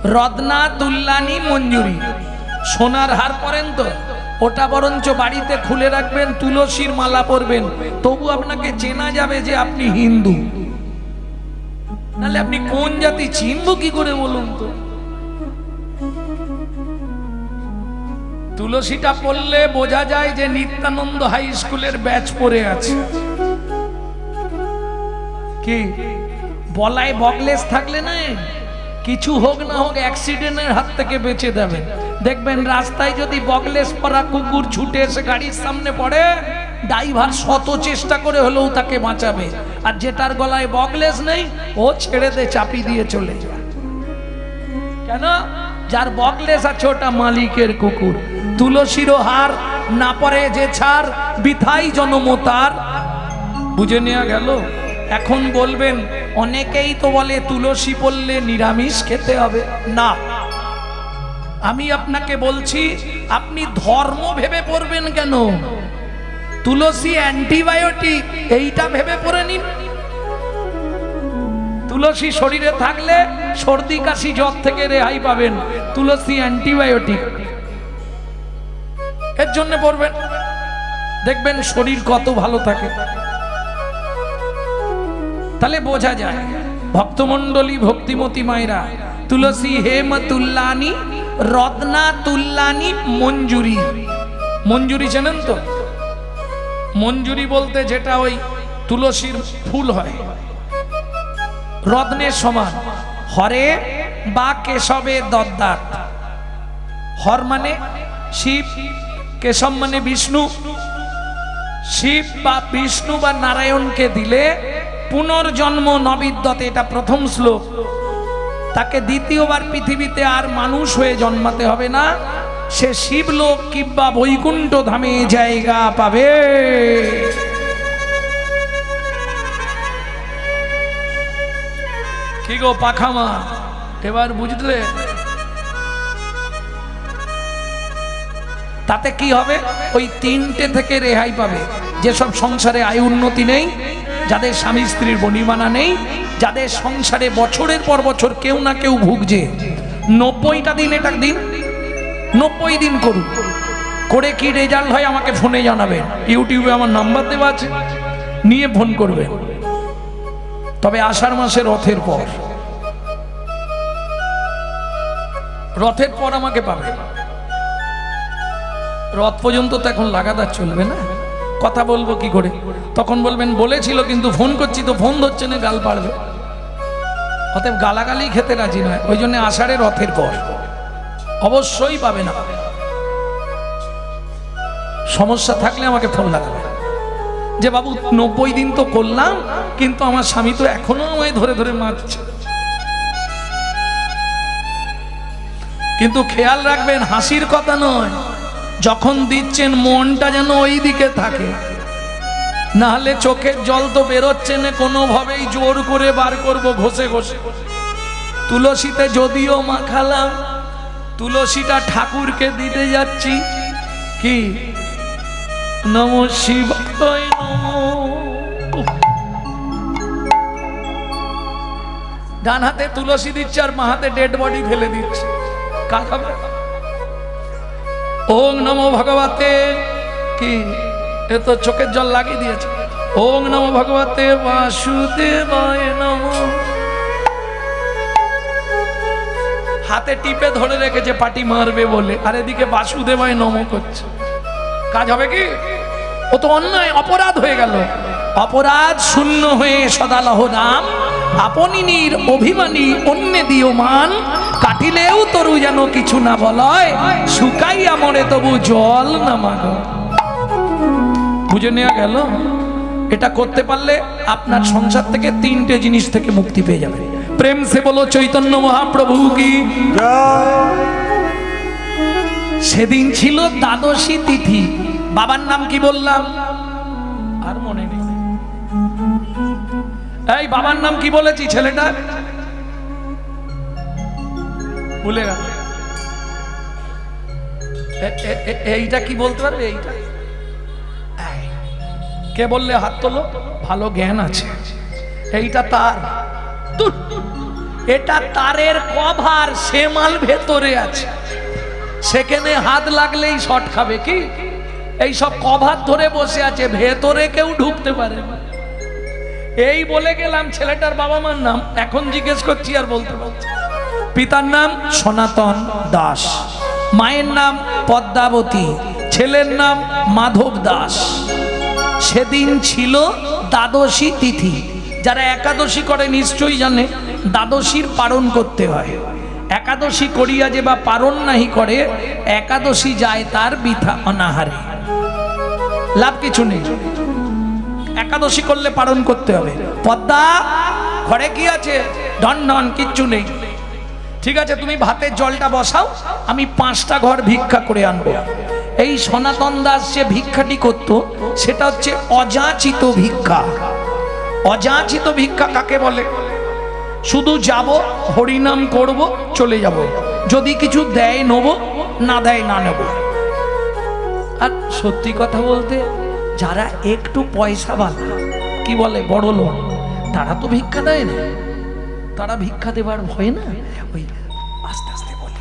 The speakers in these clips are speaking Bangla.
রত্না তুল্লানি মঞ্জুরি, সোনার হার পরেন তো ওটা বরঞ্চ বাড়িতে খুলে রাখবেন, তুলসীর মালা পরবেন, তবু আপনাকে চেনা যাবে যে আপনি হিন্দু। নাহলে আপনি কোন জাতি চিনবো কি করে বলুন তো? তুলসীটা পড়লে বোঝা যায় যে নিত্যানন্দ হাই স্কুলের ব্যাচ পড়ে আছে। কি বলায় বগলেস থাকলে না, কিছু হোক না হোক অ্যাক্সিডেন্টের হাত থেকে বেঁচে যাবেন। দেখবেন রাস্তায় যদি বগলেস পরা কুকুর ছুটে এসে গাড়ির সামনে পড়ে, ড্রাইভার শত চেষ্টা করে হলেও তাকে বাঁচাবে, আর যেটার গলায় বগলেস নেই ও ছেড়ে দে, চাপি দিয়ে চলে যায়। কেন? যার বগলেস আছে ওটা মালিকের কুকুর। তুলসীর হার না পরে যে ছাড়, বিথাই জন্ম তার। বুঝে নেওয়া গেল? এখন বলবেন অনেকেই তো বলে তুলসী পড়লে নিরামিষ খেতে হবে। না, আমি আপনাকে বলছি আপনি ধর্ম ভেবে পড়বেন কেন? তুলসী অ্যান্টিবায়োটিক, এইটা ভেবে পড়ে নিন। তুলসী শরীরে থাকলে সর্দি কাশি জ্বর থেকে রেহাই পাবেন, তুলসী অ্যান্টিবায়োটিক, এর জন্য পড়বেন, দেখবেন শরীর কত ভালো থাকে। তাহলে বোঝা যায় ভক্তমণ্ডলী, ভক্তিমতী মায়েরা, তুলসী হেম তুল্লানি, রত্না তুল্লানি মঞ্জুরি। মঞ্জুরি চেনেন তো? মঞ্জুরি বলতে যেটা ওই তুলসীর ফুল হয়, রত্নের সমান, হরে বা কেশবে দদ্দাত। হর মানে শিব, কেশব মানে বিষ্ণু। শিব বা বিষ্ণু বা নারায়ণকে দিলে পুনর্জন্ম নবিদ্যতে, এটা প্রথম শ্লোক। তাকে দ্বিতীয়বার পৃথিবীতে আর মানুষ হয়ে জন্মাতে হবে না, সে শিবলোক কিংবা বৈকুণ্ঠ ধামে জায়গা পাবে। কি গো পাখামা, এবার বুঝলে? তাতে কি হবে? ওই তিনটে থেকে রেহাই পাবে। যেসব সংসারে আয় উন্নতি নেই, যাদের স্বামী স্ত্রীর বনিমানা নেই, যাদের সংসারে বছরের পর বছর কেউ না কেউ ভুগছে, 90টা দিন এটা দিন, 90 দিন করুন, করে কি রেজাল্ট হয় আমাকে ফোনে জানাবেন। ইউটিউবে আমার নাম্বার দেওয়া আছে, নিয়ে ফোন করবেন। তবে আষাঢ় মাসে রথের পর, রথের পর আমাকে পাবে। রথ পর্যন্ত তো এখন লাগাতার চলবে না, কথা বলবো কি করে? তখন বলবেন বলেছিল কিন্তু ফোন করছি তো ফোন ধরছে না, গাল পাড়বে। অতএব গালাগালি খেতে রাজি নয়, ওই জন্য আষাঢ়ে রথের পর অবশ্যই পাবে না। সমস্যা থাকলে আমাকে ফোন লাগাবে যে বাবু 90 দিন তো করলাম, কিন্তু আমার স্বামী তো এখনো আমায় ধরে ধরে মারছে। কিন্তু খেয়াল রাখবেন, হাসির কথা নয়, যখন দিচ্ছেন মনটা যেন ওই দিকে থাকে, না হলে চোখের জল তো বেরোচ্ছে না, কোনোভাবেই জোর করে বার করব ঘষে ঘষে। তুলসীতে যদিও মাখালাম, তুলসীটা ঠাকুরকে দিতে যাচ্ছি, কি নমঃ শিবায় নমঃ। ডান হাতে তুলসী দিচ্ছে আর মা হাতে ডেড বডি ফেলে দিচ্ছে, কাজ হবে? ওং নমো ভগবতে, কি এ তো চোখের জল লাগিয়ে দিয়েছে। ওং নমো ভগবতে বাসুদেবায় নমঃ। হাতে টিপে ধরে রেখেছে পাটি মারবে বলে, আর এদিকে বাসুদেবায় নমঃ করছে, কাজ হবে কি? ও তো অন্যায়, অপরাধ হয়ে গেল। অপরাধ শূন্য হয়ে সদালহ নাম, আপনি নির অভিমানী অন্যে দিও মান, কাটিলেও তরু যেন কিছু না বলয়, শুকাইয়া মরে তবু জল না মাগ। বুঝে নেওয়া গেল? এটা করতে পারলে আপনার সংসার থেকে 3টে জিনিস থেকে মুক্তি পেয়ে যাবে। প্রেম সে বলো চৈতন্য মহাপ্রভু কি। সেদিন ছিল দ্বাদশী তিথি। বাবার নাম কি বললাম? আর মনে নেই। এই বাবার নাম কি বলেছি? ছেলেটা ভুলে গেল। এইটা কি বলতে পারবে? এইটা কে বললে হাত তোলো, ভালো জ্ঞান আছে। এইটা তার। এটা তারের কভার, সে মাল ভেতরে আছে, সেখানে হাত লাগলেই শর্ট খাবে। কি এই সব কভার ধরে বসে আছে, ভেতরে কেউ ঢুকতে পারে না। এই বলে গেলাম। ছেলেটার বাবা মার নাম এখন জিজ্ঞেস করছি আর বলতে পারছি। পিতার নাম সনাতন দাস, মায়ের নাম পদ্মাবতী, ছেলের নাম মাধব দাস। সেদিন ছিল দ্বাদশী তিথি। যারা একাদশী করে নিশ্চয়ই জানে দ্বাদশীর পালন করতে হয়। একাদশী করিয়া যে বা পালন নাহি করে, একাদশী যায় তার বৃথা অনাহারে, লাভ কিছু নেই। একাদশী করলে পালন করতে হবে। পদ্মা, ঘরে কি আছে? ঢন ঢন কিচ্ছু নেই। ঠিক আছে, তুমি ভাতের জলটা বসাও, আমি 5টা ঘর ভিক্ষা করে আনবো। এই সনাতন দাস যে ভিক্ষাটি করত সেটা হচ্ছে অযাচিত ভিক্ষা। অযাচিত ভিক্ষা কাকে বলে? শুধু যাব, হরিনাম করব, চলে যাব, যদি কিছু দেয় নেব, না দেয় না নেব। আর সত্যি কথা বলতে যারা একটু পয়সাওয়ালা, কি বলে বড় লোক, তারা তো ভিক্ষা দেয় না। তারা ভিক্ষা দেবার ভয় না, ওই আস্তে আস্তে বলে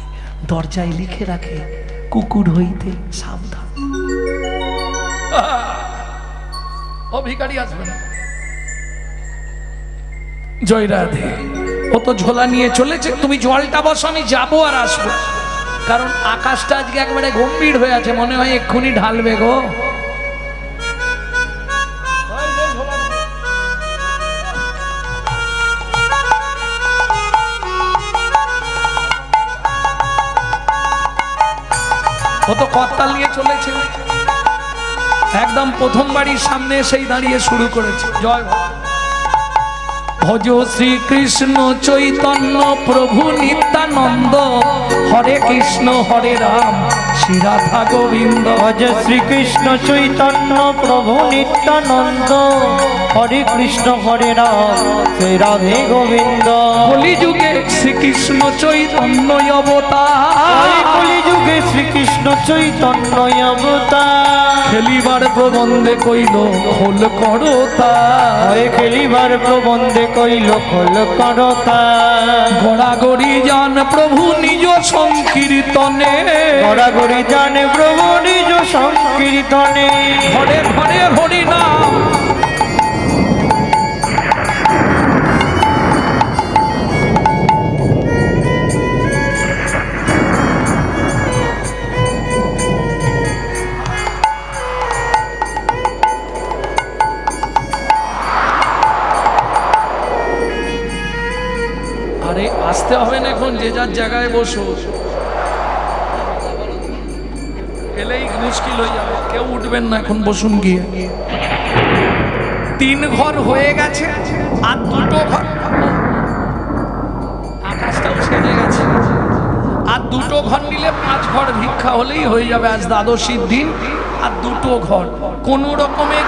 দরজায় লিখে রাখে, কুকুর হইতে সাবধান। ও ভিখারি আসবে না। জয় রাধে। ও তো ঝোলা নিয়ে চলেছে, তুমি জলটা বসো, আমি যাবো আর আসবো। কারণ আকাশটা আজকে একবারে গম্ভীর হয়ে আছে, মনে হয় এক্ষুনি ঢালবে গো। ও তো করতাল নিয়ে চলেছে, একদম প্রথম বাড়ির সামনে এসেই দাঁড়িয়ে শুরু করেছে। জয় ভজ শ্রীকৃষ্ণ চৈতন্য প্রভু নিত্যানন্দ, হরে কৃষ্ণ হরে রাম শ্রী রাধা গোবিন্দ। ভজ শ্রীকৃষ্ণ চৈতন্য প্রভু নিত্যানন্দ, হরে কৃষ্ণ হরে রাম শ্রী রাধে গোবিন্দ। কলিযুগে শ্রীকৃষ্ণ চৈতন্য অবতার, কলিযুগে শ্রীকৃষ্ণ চৈতন্য অবতার। খেলিবার প্রবন্ধে কইল খোল করতা, খেলিবার প্রবন্ধে কইল খোল করতা। গড়াগড়ি যান প্রভু নিজ সংকীর্তনে, গড়াগড়ি জানে প্রভু নিজ সংকীর্তনে। ঘরে ঘরে হরিনাম। আরে আসতে হবে না, এখন যে যার জায়গায় বসো, এলেই মুশকিল হয়ে যাবে। কেউ উঠবেন না, এখন বসুন গিয়ে। 3 ঘর হয়ে গেছে আর 2টো ঘর, আকাশটাও সেরে গেছে। আর 2টো ঘর নিলে 5 ঘর ভিক্ষা হলেই হয়ে যাবে আজ দ্বাদশীর দিন। আর 2টো ঘর কোনো রকমে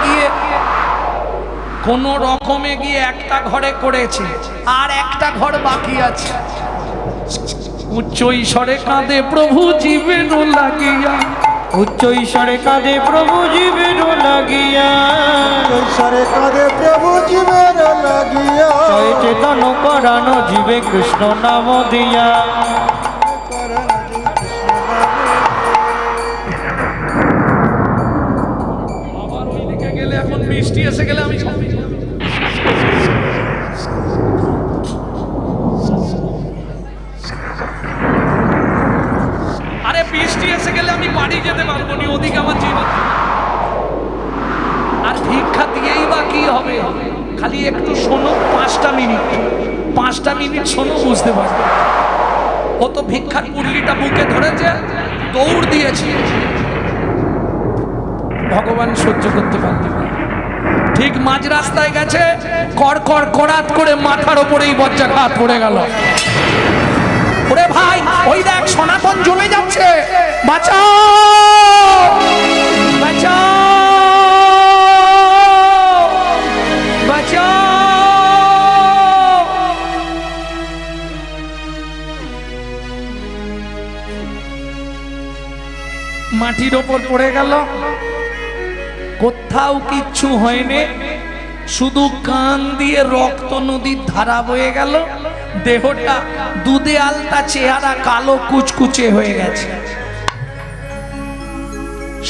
গিয়ে একটা ঘরে করেছে, আর একটা ঘর বাকি আছে। উচ্চ ঈশ্বরে কাঁদে প্রভু জীবের লাগিয়া, উচ্চ ঈশ্বরে কাঁদে প্রভু জীবের লাগিয়া। ঈশ্বরে কাঁদে প্রভু জীবের লাগিয়া। জয় চেতন করানো জীবে কৃষ্ণ নাম দিয়া। আবার ওই দিকে গেলে, এখন বৃষ্টি এসে গেলে আমি সব বৃষ্টি এসে গেলে আমি বাড়ি যেতে পারবো না, ওদিকে আমার জীবন। আর ভিক্ষা দিয়েই বা কি হবে? খালি একটু শোনো, 5টা মিনিট শোনো, বুঝতে পারবে। ও তো ভিক্ষার পুরলিটা বুকে ধরেছে, দৌড় দিয়েছে, ভগবান সহ্য করতে পারবে না। ঠিক মাঝ রাস্তায় গেছে, কড়কড় কড়াত করে মাথার ওপরেই বজ্রাঘাত পড়ে গেল। ওরে ভাই, ওই দেখ সনাতন জ্বলে যাচ্ছে, বাঁচাও বাঁচাও বাঁচাও। মাটির ওপর পড়ে গেল, কোথাও কিচ্ছু হয়নি, শুধু কান দিয়ে রক্ত নদীর ধারা বয়ে গেল। দেহটা দুধে আলতা, চেহারা কালো কুচকুচে হয়ে গেছে,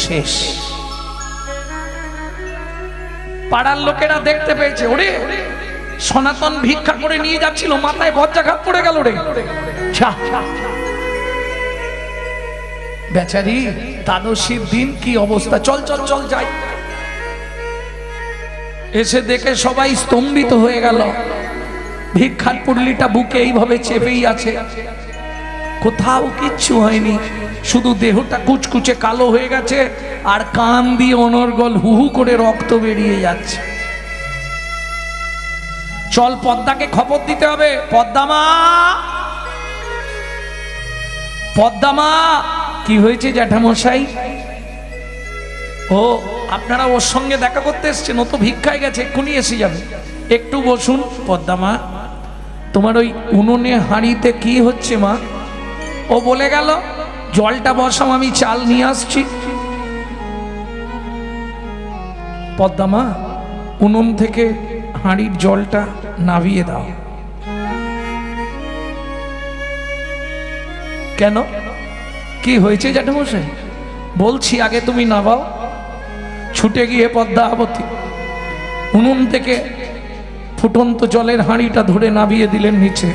শেষ। পাড়ার লোকেরা দেখতে পেয়েছে, ওরে সনাতন ভিক্ষা করে নিয়ে যাচ্ছিল, মাথায় বজ্রাঘাত পড়ে গেল রে। বেচারি দ্বাদশীর দিন কি অবস্থা, চল চল চল যাই। এসে দেখে সবাই স্তম্ভিত হয়ে গেল, ভিক্ষার পুডলিটা বুকে এইভাবে চেপেই আছে, কোথাও কিচ্ছু হয়নি, শুধু দেহটা কুচকুচে কালো হয়ে গেছে আর কান দিয়ে অনর্গল হু হু করে রক্ত বেরিয়ে যাচ্ছে। চল পদ্মাকে খবর দিতে হবে, পদ্মামা, পদ্মামা, কি হয়েছে জ্যাঠামশাই? ও আপনারা ওর সঙ্গে দেখা করতে এসছেন, ও তো ভিক্ষায় গেছে, এক্ষুনি এসে যাবে, একটু বসুন। পদ্মামা, তোমার ওই উনুনে হাঁড়িতে কি হচ্ছে মা? ও বলে গেল, জলটা বসাও, আমি চাল নিয়ে আসছি। পদ্মামা, উনুন থেকে হাঁড়ির জলটা নামিয়ে দাও। কেন, কি হয়েছে জ্যাঠামশাই? বলছি আগে তুমি নামাও। ছুটে গিয়ে পদ্মাবতী উনুন থেকে ফুটন্ত জলের হাঁড়িটা ধরে নামিয়ে দিলেন নিচে।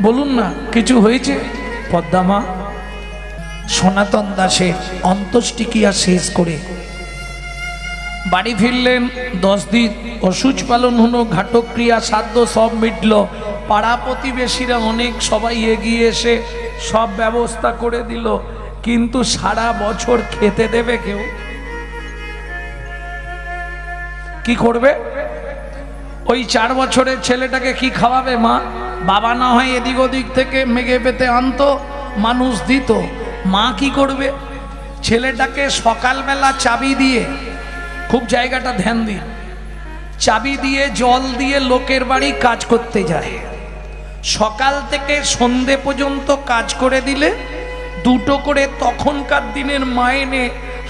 বলুন না কিছু হয়েছে? পদ্মামা সনাতন দাসের অন্ত্যেষ্টিক্রিয়া শেষ করে বাড়ি ফিরলেন। 10 দিন অসুচ পালন হলো, ঘাটক্রিয়া শ্রাদ্ধ সব মিটল। পাড়া প্রতিবেশীরা অনেক সবাই এগিয়ে এসে সব ব্যবস্থা করে দিল, কিন্তু সারা বছর খেতে দেবে কেউ? কি করবে? ওই 4 বছরের ছেলেটাকে কি খাওয়াবে মা? বাবা না হয় এদিক ওদিক থেকে মেঘে পেতে আনতো, মানুষ দিত, মা কি করবে? ছেলেটাকে সকালবেলা চাবি দিয়ে, খুব জায়গাটা ধ্যান দিন, চাবি দিয়ে জল দিয়ে লোকের বাড়ি কাজ করতে যায়। সকাল থেকে সন্ধে পর্যন্ত কাজ করে দিলে 2টো করে তখনকার দিনের মাইনে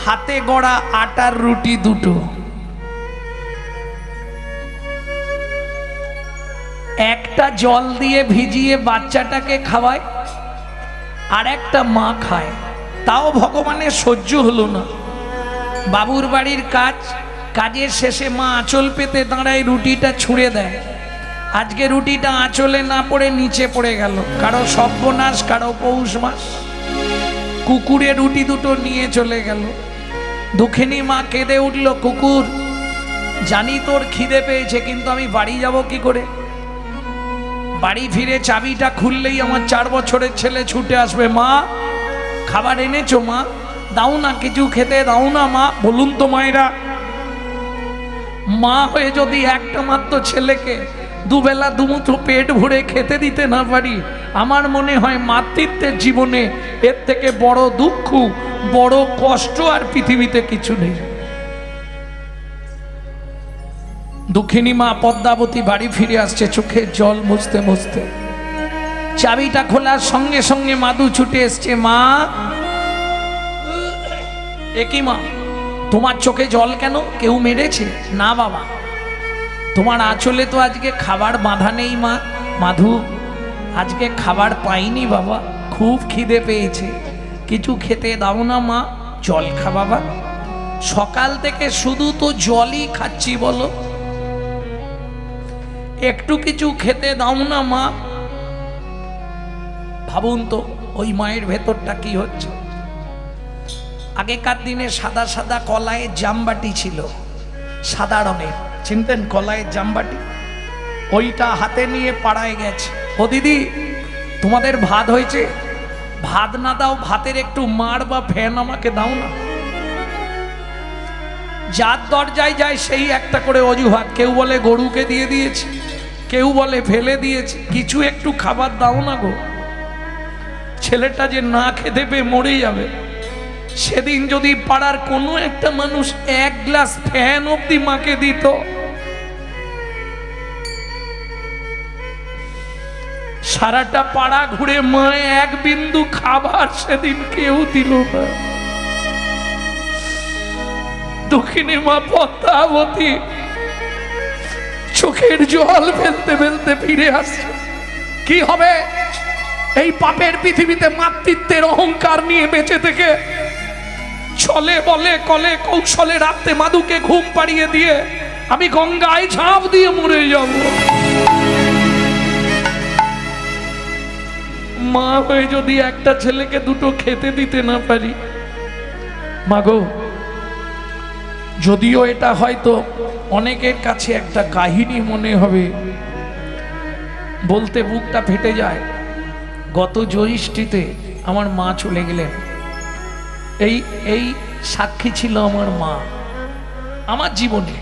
হাতে গড়া আটার রুটি 2টো। একটা জল দিয়ে ভিজিয়ে বাচ্চাটাকে খাওয়ায়, আর একটা মা খায়, তাও ভগবানের সহ্য হলো না। বাবুর বাড়ির কাজ, কাজের শেষে মা আঁচল পেতে দাঁড়ায়, রুটিটা ছুঁড়ে দেয়। আজকে রুটিটা আঁচলে না পড়ে নিচে পড়ে গেল, কারো সর্বনাশ, কারো পৌষ মাস। কুকুরে রুটি 2টো নিয়ে চলে গেল। দুঃখিনী মা কেঁদে উঠল, কুকুর জানি তোর খিদে পেয়েছে, কিন্তু আমি বাড়ি যাব কি করে? বাড়ি ফিরে চাবিটা খুললেই আমার 4 বছরের ছেলে ছুটে আসবে, মা খাবার এনেছো মা? দাও না, কিছু খেতে দাও না মা। বলুন তো মায়েরা, মা হয়ে যদি একটা মাত্র ছেলেকে দুবেলা দুমুঠো পেট ভরে খেতে দিতে না পারি, আমার মনে হয় মাতৃত্বের জীবনে এর থেকে বড় দুঃখ, বড় কষ্ট আর পৃথিবীতে কিছু নেই। দুঃখিনী মা পদ্মাবতী বাড়ি ফিরে আসছে, চোখের জল মুছতে মুছতে। চাবিটা খোলার সঙ্গে সঙ্গে মাদু ছুটে এসছে, মা। একই মা, তোমার চোখে জল কেন? কেউ মেরেছে? না বাবা, তোমার আঁচলে তো আজকে খাবার বাঁধা নেই মা। মাধু, আজকে খাবার পাইনি বাবা, খুব খিদে পেয়েছে, কিছু খেতে দাও না মা। জল খা বাবা, সকাল থেকে শুধু তো জলই খাচ্ছি, বলো একটু কিছু খেতে দাও না মা। ভাবুন তো ওই মায়ের ভেতরটা কি হচ্ছে। আগেকার দিনে সাদা সাদা কলাইয়ের জামবাটি ছিল, সাদা রঙের, চিনতেন কলাইয়ের জামবাটি? ওইটা হাতে নিয়ে পাড়ায় গেছে, ও দিদি তোমাদের ভাত হয়েছে? ভাত না দাও, ভাতের একটু মার বা ফ্যান আমাকে দাও না। যার দরজায় যায় সেই একটা করে অজুহাত, কেউ বলে গরুকে দিয়ে দিয়েছি, কেউ বলে ফেলে দিয়েছি, কিছু একটু খাবার দাও না গো। ছেলেটা যে না খেতে পেয়ে মরে যাবে। সেদিন যদি পাড়ার কোনো একটা মানুষ 1 গ্লাস ফ্যান অব্দি মাকে দিত, সারাটা পাড়া ঘুরে মায়ে 1 বিন্দু খাবার সেদিন কেউ দিল না। দক্ষিণী মা পদ্মাবতী চোখের জল ফেলতে ফেলতে ফিরে আসছে। কি হবে এই পাপের পৃথিবীতে মাতৃত্বের অহংকার নিয়ে বেঁচে থেকে ছলে বলে কলে কৌশলে রাতে মাধুকে ঘুম পাড়িয়ে দিয়ে আমি গঙ্গায় ঝাঁপ দিয়ে মরে যাব। মা হয়ে যদি একটা ছেলেকে দুটো খেতে দিতে না পারি, মাগো, যদিও এটা হয়তো অনেকের কাছে একটা কাহিনী মনে হবে, বলতে বুকটা ফেটে যায়। গত জ্যৈষ্ঠীতে আমার মা চলে গেলেন। এই সাক্ষী ছিল আমার মা আমার জীবনে।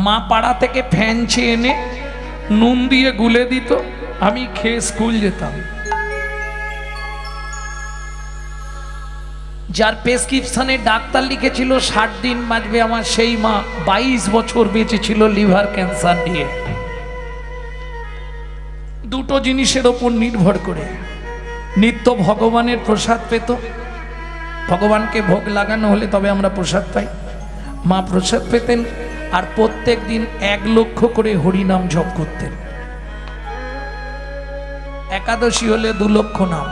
মা পাড়া থেকে ফ্যান চেয়ে এনে নুন দিয়ে গুলে দিত, আমি খেয়ে স্কুল যেতাম। যার প্রেসক্রিপশনে ডাক্তার লিখেছিল 60 দিন বাঁচবে আমার, সেই মা 22 বছর বেঁচে ছিল লিভার ক্যান্সার নিয়ে। দুটো জিনিসের ওপর নির্ভর করে নিত্য ভগবানের প্রসাদ পেত। ভগবানকে ভোগ লাগানো হলে তবে আমরা প্রসাদ পাই। মা প্রসাদ পেতেন আর প্রত্যেক দিন 1 লক্ষ করে হরিনাম জপ করতেন। একাদশী হলে 2 লক্ষ নাম।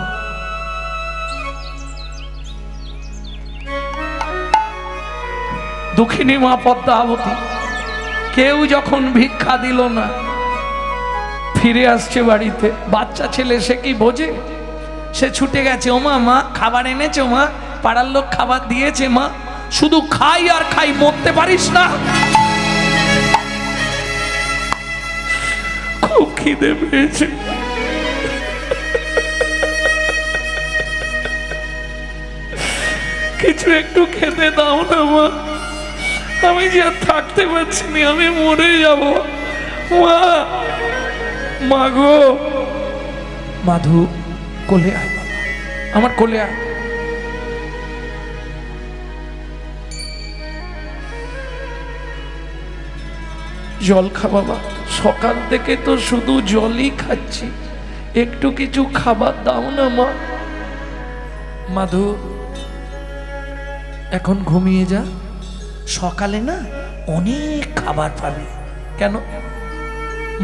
দুঃখিনী মা পদ্মাবতী কেউ যখন ভিক্ষা দিল না, ফিরে আসছে বাড়িতে, বাচ্চা ছেলে সে কি বোঝে, সে ছুটে গেছে, ও মা, মা খাবার এনেছো মা, পাড়ার লোক খাবার দিয়েছে মা, শুধু খাই আর খাই, মরতে পারিস না? খুব খিদে পেয়েছে, কিছু একটু খেতে দাও না মা, আমি যে আর থাকতে পারছি না, আমি মরে যাব মা। মা গো, মাধু কোলে আয় বাবা, আমার কোলে আয়। জল খা বাবা, সকাল থেকে তো শুধু জলই খাচ্ছি, একটু কিছু খাবার দাও না মা। মাধু এখন ঘুমিয়ে যা, সকালে না অনেক খাবার পাবি। কেন?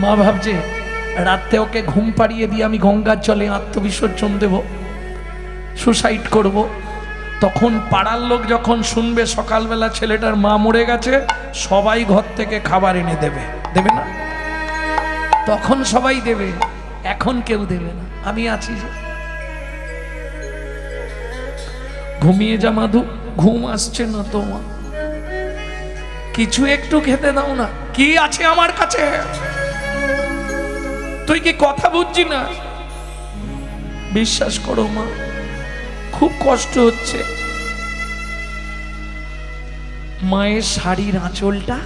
মা ভাবছে রাতে ওকে ঘুম পাড়িয়ে দিয়ে আমি গঙ্গার জলে আত্মবিসর্জন দেব, সুসাইড করব। তখন পাড়ার লোক যখন শুনবে সকালবেলা ছেলেটার মা মরে গেছে, সবাই ঘর থেকে খাবার এনে দেবে, দেবে না? তখন সবাই দেবে, এখন কেউ দেবে না। আমি আছি যে। ঘুমিয়ে যা মাধু, ঘুম আসছে না তো মা, কিছু একটু খেতে দাও না। কি আছে আমার কাছে? তুই কি কথা বুঝছি না? বিশ্বাস করো মা, খুব কষ্ট হচ্ছে। মায়ের শাড়ির আঁচলটা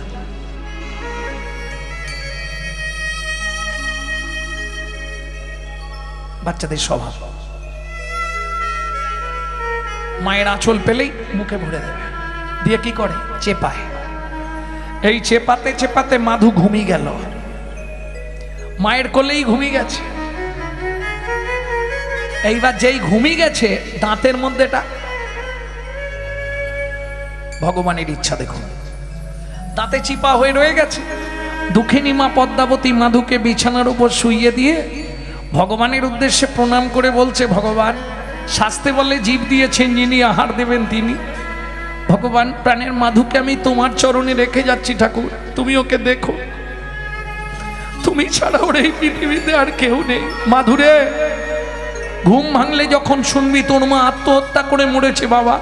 বাচ্চাদের স্বভাব, মায়ের আঁচল পেলেই মুখে ভরে দেবে, দিয়ে কি করে চেপায়। এই চেপাতে চেপাতে মাধু ঘুমিয়ে গেল, মায়ের কোলেই ঘুমিয়ে গেছে। এইবার যেই ঘুমিয়ে গেছে, দাঁতের মধ্যেটা ভগবানের ইচ্ছা দেখুন, দাঁতে চিপা হয়ে রয়ে গেছে। দুঃখিনী মা পদ্মাবতী মাধুকে বিছানার উপর শুইয়ে দিয়ে ভগবানের উদ্দেশ্যে প্রণাম করে বলছে, ভগবান শাস্তে বলে জীব দিয়েছেন যিনি, আহার দেবেন তিনি। ভগবান প্রাণের মাধুকে আমি তোমার চরণে রেখে যাচ্ছি ঠাকুর, তুমি ওকে দেখো, তুমি ছাড়া ওর এই পৃথিবীতে আর কেউ নেই। মাধুরে, ঘুম ভাঙলে যখন শুনবি তোর মা আত্মহত্যা করে মরেছে বাবা,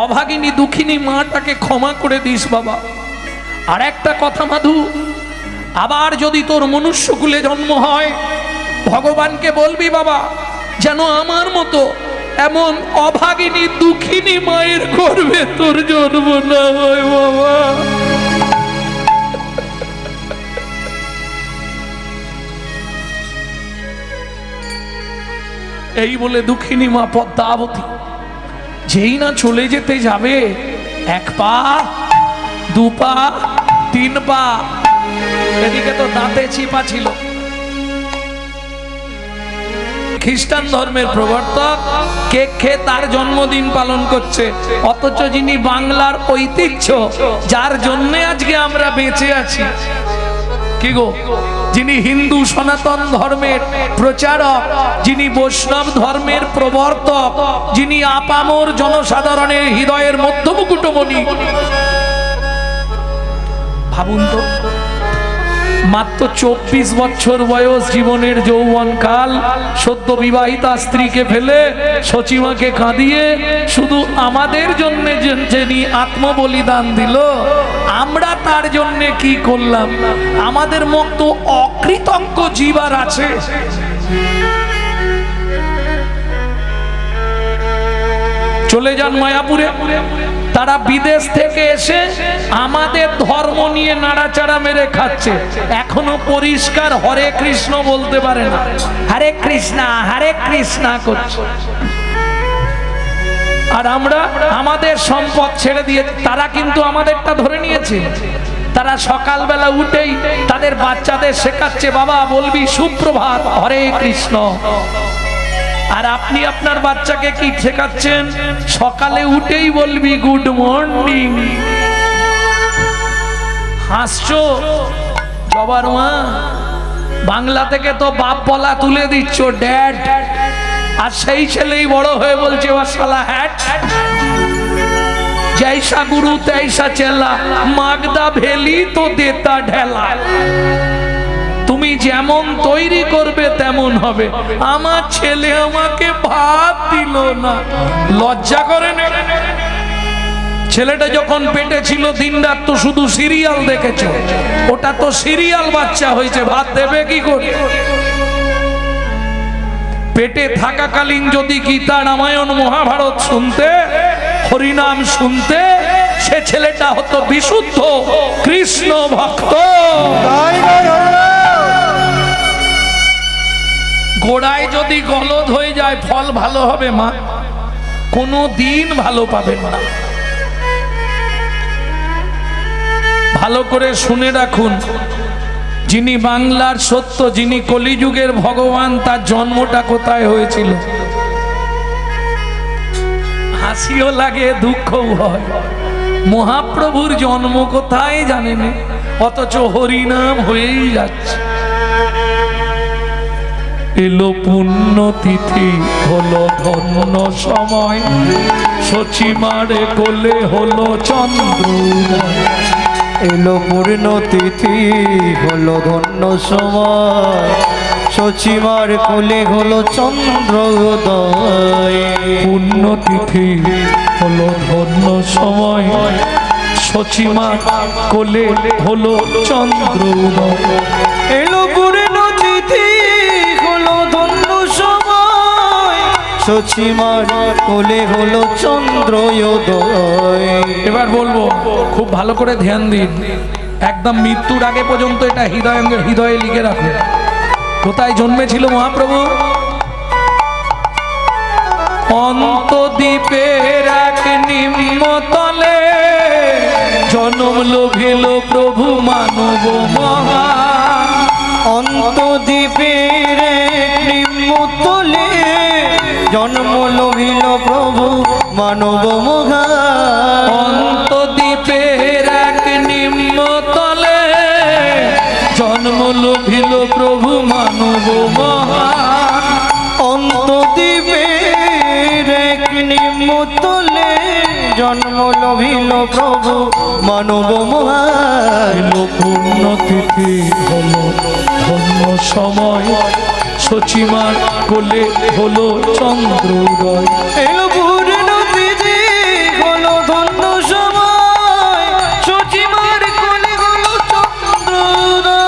অভাগিনী দুঃখিনী মাটাকে ক্ষমা করে দিস বাবা। আর একটা কথা মাধু, আবার যদি তোর মনুষ্যকুলে জন্ম হয়, ভগবানকে বলবি বাবা যেন আমার মতো এমন অভাগিনী দুঃখিনী মায়ের গর্ভে তোর জন্ম না হয় বাবা। এই বলে দুঃখিনী মা পদ্মাবতী যেই না চলে যেতে যাবে, 1 পা 2 পা 3 পা, এদিকে তো দাঁতে চিপা ছিল। খ্রিস্টান ধর্মের প্রবর্তক কেক খেয়ে তার জন্মদিন পালন করছে, অথচ যিনি বাংলার ঐতিহ্য, যার জন্য আজকে আমরা বেঁচে আছি, কি গো, যিনি হিন্দু সনাতন ধর্মের প্রচারক, যিনি বৈষ্ণব ধর্মের প্রবর্তক, যিনি আপামর জনসাধারণের হৃদয়ের মধ্যমুকুটমণি। ভাবুন তো, মাত্র 24 বছর বয়স, জীবনের যৌবন কাল, সদ্য বিবাহিতা স্ত্রীকে ফেলে সচিমাকে কাঁদিয়ে শুধু আমাদের জন্য যিনি আত্মবলিদান দিল, আমরা তার জন্য কি করলাম? আমাদের মতো অকৃতজ্ঞ জীব আর আছে? চলে যান মায়াপুরে, তারা বিদেশ থেকে এসে আমাদের ধর্ম নিয়ে নাড়াচাড়া মেরে খাচ্ছে, এখনো পরিষ্কার হরে কৃষ্ণ বলতে পারে না, হরে কৃষ্ণা করছে। আর আমরা আমাদের সম্পদ ছেড়ে দিয়ে, তারা কিন্তু আমাদেরটা ধরে নিয়েছে। তারা সকালবেলা উঠেই তাদের বাচ্চাদের শেখাচ্ছে, বাবা বলবি সুপ্রভাত, হরে কৃষ্ণ। আর আপনি আপনার বাচ্চাকে কি শেখাচ্ছেন? সকালে উঠেই বলবি গুড মর্নিং। হাসছো জবার মা, বাংলা থেকে তো বাপ বলা তুলে দিচ্ছ, ড্যাড, আর সেই ছেলেই বড় হয়ে বলছে ও শালা হ্যাট। জৈসা গুরু তৈসা চেলা, মাগদা ভেলি তো দেতা ঢেলা। তুমি যেমন তৈরি করবে তেমন হবে। আমার ছেলে আমাকে ভাত দিল না, লজ্জা করে না? ছেলেটা যখন পেটে ছিল দিনরাত তো শুধু সিরিয়াল দেখেছো, ওটা তো সিরিয়াল বাচ্চা হয়েছে, ভাত দেবে কি করে? পেটে থাকাকালীন যদি গীতা রামায়ণ মহাভারত শুনতে, হরিনাম শুনতে, সে ছেলেটা হতো বিশুদ্ধ কৃষ্ণ ভক্ত। গোড়ায় যদি গলদ হয়ে যায়, ফল ভালো হবে মা? কোনো দিন ভালো পাবেন না। ভালো করে শুনে রাখুন, যিনি বাংলার সত্য, যিনি কলিযুগের ভগবান, তার জন্মটা কোথায় হয়েছিল? হাসিও লাগে, দুঃখও হয়। মহাপ্রভুর জন্ম কোথায় জানেন, অথচ হরিনাম হয়েই যাচ্ছে। এলো পুণ্যতিথি, হলো ধন্য সময়, সচিমারে কোলে হলো চন্দ্রোদয়। এলো পূর্ণতিথি, হলো ধন্য সময়, সচিমার কোলে হলো চন্দ্রোদয়। পুণ্যতিথি হলো ধন্য সময়, সচিমার কোলে হলো চন্দ্রোদয়। এলো পূর্ণতিথি, হলো ধন্য সময়, সচিমার কোলে হলো চন্দ্রোদয়। এবার বলবো, খুব ভালো করে ধ্যান দিন, একদম মৃত্যুর আগে পর্যন্ত এটা হৃদয়ে লিখে রাখুন। কোথায় জন্মেছিল মহাপ্রভু? অন্তদ্বীপের এক নিম্নতলে জন্ম লোভিল প্রভু মানব মহান। অন্তদ্বীপের নিম্নতলে জন্ম লোভিল প্রভু মানব মহান। অন্তদ্বীপের এক নিম্নতলে জন্ম লোভিল প্রভু মানব মহান। অন্তদ্বীপের এক নিম্নতলে জন্ম লোভিল প্রভু মানব মহান। পুণ্যতিথি হলো ধন্য সময়, সচিমার কোলে হলো চন্দ্রোদয়। এলো পূর্ণতিথি, হলো ধন্য সময়, সচিমার কোলে হলো চন্দ্রোদয়।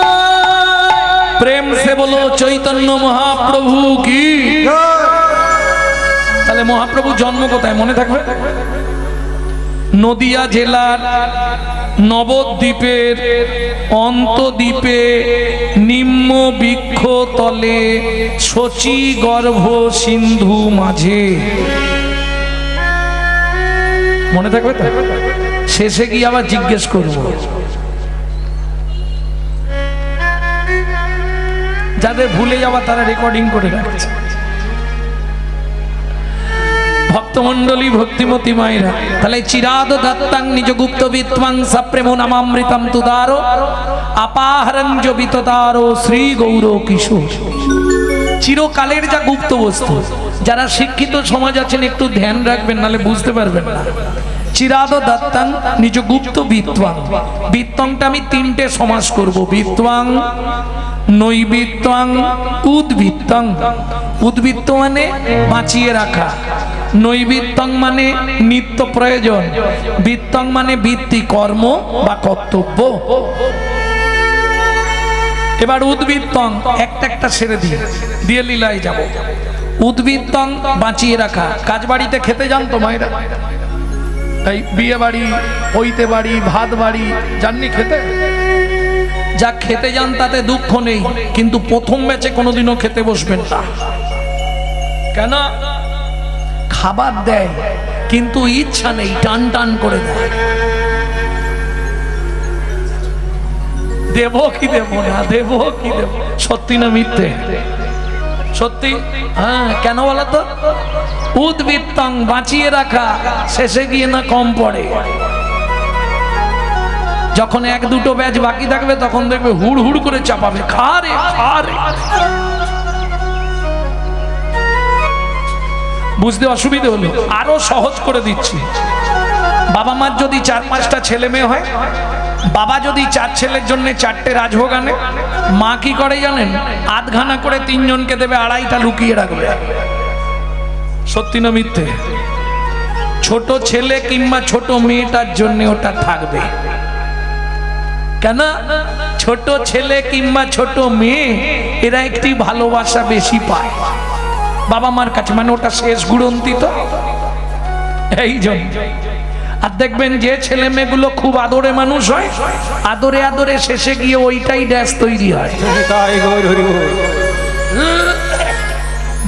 প্রেম সে বলো চৈতন্য মহাপ্রভু কি। তাহলে মহাপ্রভু জন্ম কোথায় মনে থাকবে? নদিয়া জেলার নবদ্বীপের অন্তদ্বীপে নিম্ন বৃক্ষ তলে শচী গর্ভ সিন্ধু মাঝে। মনে থাকবে তো? শেষে গিয়ে আবার জিজ্ঞেস করব, যাদের ভুলে যাওয়া তারা রেকর্ডিং করে রাখছে। ভক্ত ভক্তমণ্ডলী ভক্তিমতী মায়েরা, তাহলে চিরাদ দত্তাং নিজ গুপ্ত বিত্বাং সপ্রেম নামামৃতম তুদারো আপাহরং জবিততারো শ্রী গৌর কিশোর। চিরকালের যা গুপ্ত বস্তু, যারা শিক্ষিত সমাজ আছেন একটু ধ্যান রাখবেন, নালে বুঝতে পারবেন না। চিরাদ দত্তাং নিজ গুপ্ত বিত্বাং, বিত্তংটা আমি তিনটে সমাস করব, বিত্বাং, নৈবিত্তাং, উদ্বৃত্তাং। উদ্বৃত্ত মানে বাঁচিয়ে রাখা, নৈবিত্তাং মানে নিত্য প্রয়োজন, বৃত্তাং মানে বৃত্তি, কর্ম বা কর্তব্য। এবার উদ্বৃত্তাং একটা একটা ছেড়ে দিয়ে লীলায় যাব। উদ্বৃত্তাং বাঁচিয়ে রাখা, কাজ বাড়িতে খেতে যান তো মায়েরা, এই বিয়ে বাড়ি, হইতে বাড়ি, ভাত বাড়ি জাননি খেতে? যা খেতে যান তাতে দুঃখ নেই, কিন্তু প্রথম ব্যাচে কোনোদিনও খেতে বসবেন না। কেন? খাবার দেয় কিন্তু ইচ্ছা নেই, টান টান করে দেয়। দেব কি দেব না, দেব কি দেব, সত্যি না মিথ্যে? সত্যি। হ্যাঁ, কেন বলো তো? উদ্বৃত্তাং বাঁচিয়ে রাখা, শেষে গিয়ে না কম পড়ে। যখন এক দুটো ব্যাচ বাকি থাকবে তখন দেখবে হুড় হুড় করে চাপাবে, খা রে খা রে। বুঝতে অসুবিধে হলো, আরো সহজ করে দিচ্ছি। বাবা মার যদি 4-5টা ছেলে মেয়ে হয়, বাবা যদি 4 ছেলের জন্য 4টে রাজভোগ আনে, মা কি করে জানেন? আধখানা করে 3 জনকে দেবে, 2.5টা লুকিয়ে রাখবে। সত্যি না মিথ্যে? ছোট ছেলে কিংবা ছোট মেয়েটার জন্য ওটা থাকবে। কেন? ছোট ছেলে কিংবা ছোট মেয়ে এরা একটি ভালোবাসা বেশি পায় বাবা মার কাছে, মানে ওটা শেষ গুড়ন্তি তো, এই জন্য। আর দেখবেন যে ছেলে মেয়েগুলো খুব আদরে মানুষ হয়, আদরে আদরে শেষে গিয়ে ওইটাই ড্যাশ তৈরি হয়।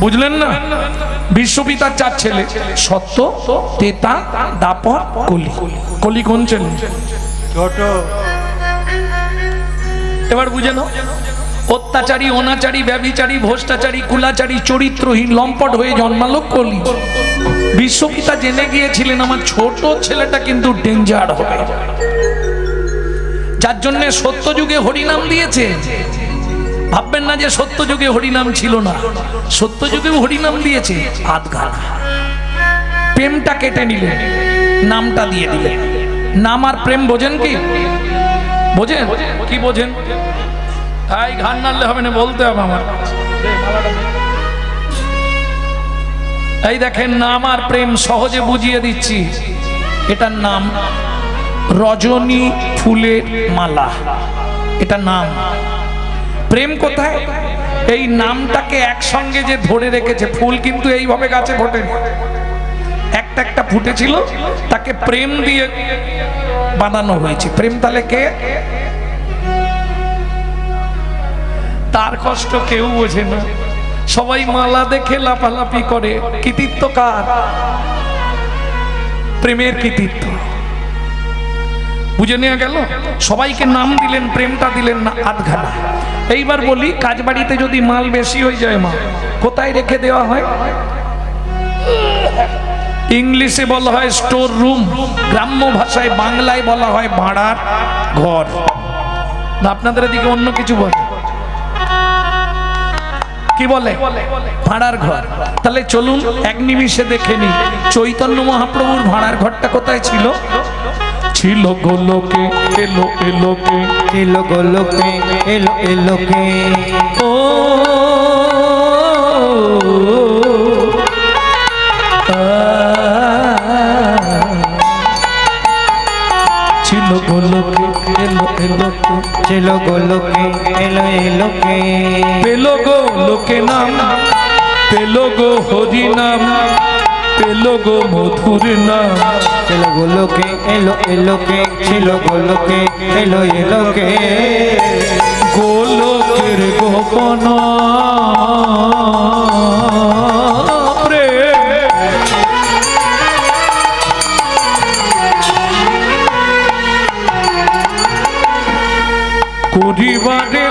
বুঝলেন না? বিশ্বপিতার 4 ছেলে, সত্য, তেতা, দাপর, কলি। কলি কোন ছেলে? ছোট। এবার বুঝে নাও, অত্যাচারী, অনাচারী, ব্যভিচারী, ভ্রষ্টাচারী, কুলাচারী, চরিত্রহীন, লম্পট হয়ে জন্মালো কলি। বিশ্বপিতা জেনে গিয়েছিলেন আমার ছোট ছেলেটা কিন্তু ডেঞ্জার হবে, যার জন্য সত্য যুগে হরিনাম দিয়েছে। ভাববেন না যে সত্য যুগে হরিনাম ছিল না, সত্য যুগেও হরিনাম দিয়েছে। আধখানা প্রেমটা কেটে নিলেন, নামটা দিয়ে দিলেন। নাম আর প্রেম বোঝেন কি? বোঝেন কি? বোঝেন? তাই ঘাড় নাড়লে হবে না, বলতে হবে আমার। এই দেখেন, নাম আর প্রেম সহজে বুঝিয়ে দিচ্ছি। এটার নাম রজনী ফুলের মালা, এটা নাম। প্রেম কোথায়? এই নামটাকে একসঙ্গে যে ধরে রেখেছে। ফুল কিন্তু এইভাবে গাছে ফোটে, একটা একটা ফুটেছিল, তাকে প্রেম দিয়ে বানানো হয়েছে। প্রেম তাহলে কে? তার কষ্ট কেউ বোঝে না, সবাই মালা দেখে লাফালাফি করে। কৃতিত্ব কার? প্রেমের কৃতিত্ব। বুঝে নেওয়া গেল? সবাইকে নাম দিলেন, প্রেমটা দিলেন না আধখানা। এইবার বলি, কাজ বাড়িতে যদি মাল বেশি হয়ে যায়, মা কোথায় রেখে দেওয়া হয়? ইংলিশে বলা হয় স্টোর রুম, গ্রাম্য ভাষায় বাংলায় বলা হয় ভাড়ার ঘর। না আপনাদের এদিকে অন্য কিছু বলে? কি বলে? ভাড়ার ঘর। তাহলে চলুন এক নিমিষে দেখে নি চৈতন্য মহাপ্রভুর ভাড়ার ঘরটা কোথায় ছিল। ছিল গোলোকে, এলো এলোকে, ছিল গোলোকে, এলো এলোকে। ও ছিল গোলোকে, এলো এলোকে, ছিল গোলোকে, এলো এলোকে। পেলো গো লোকে নাম, পেলো গো হরি নাম, পেলো গো মধুর নাম। ছিল গোলোকে, এলো এলোকে, ছিল গোলোকে, এলো এলোকে। গোলকের গোপন করিবারে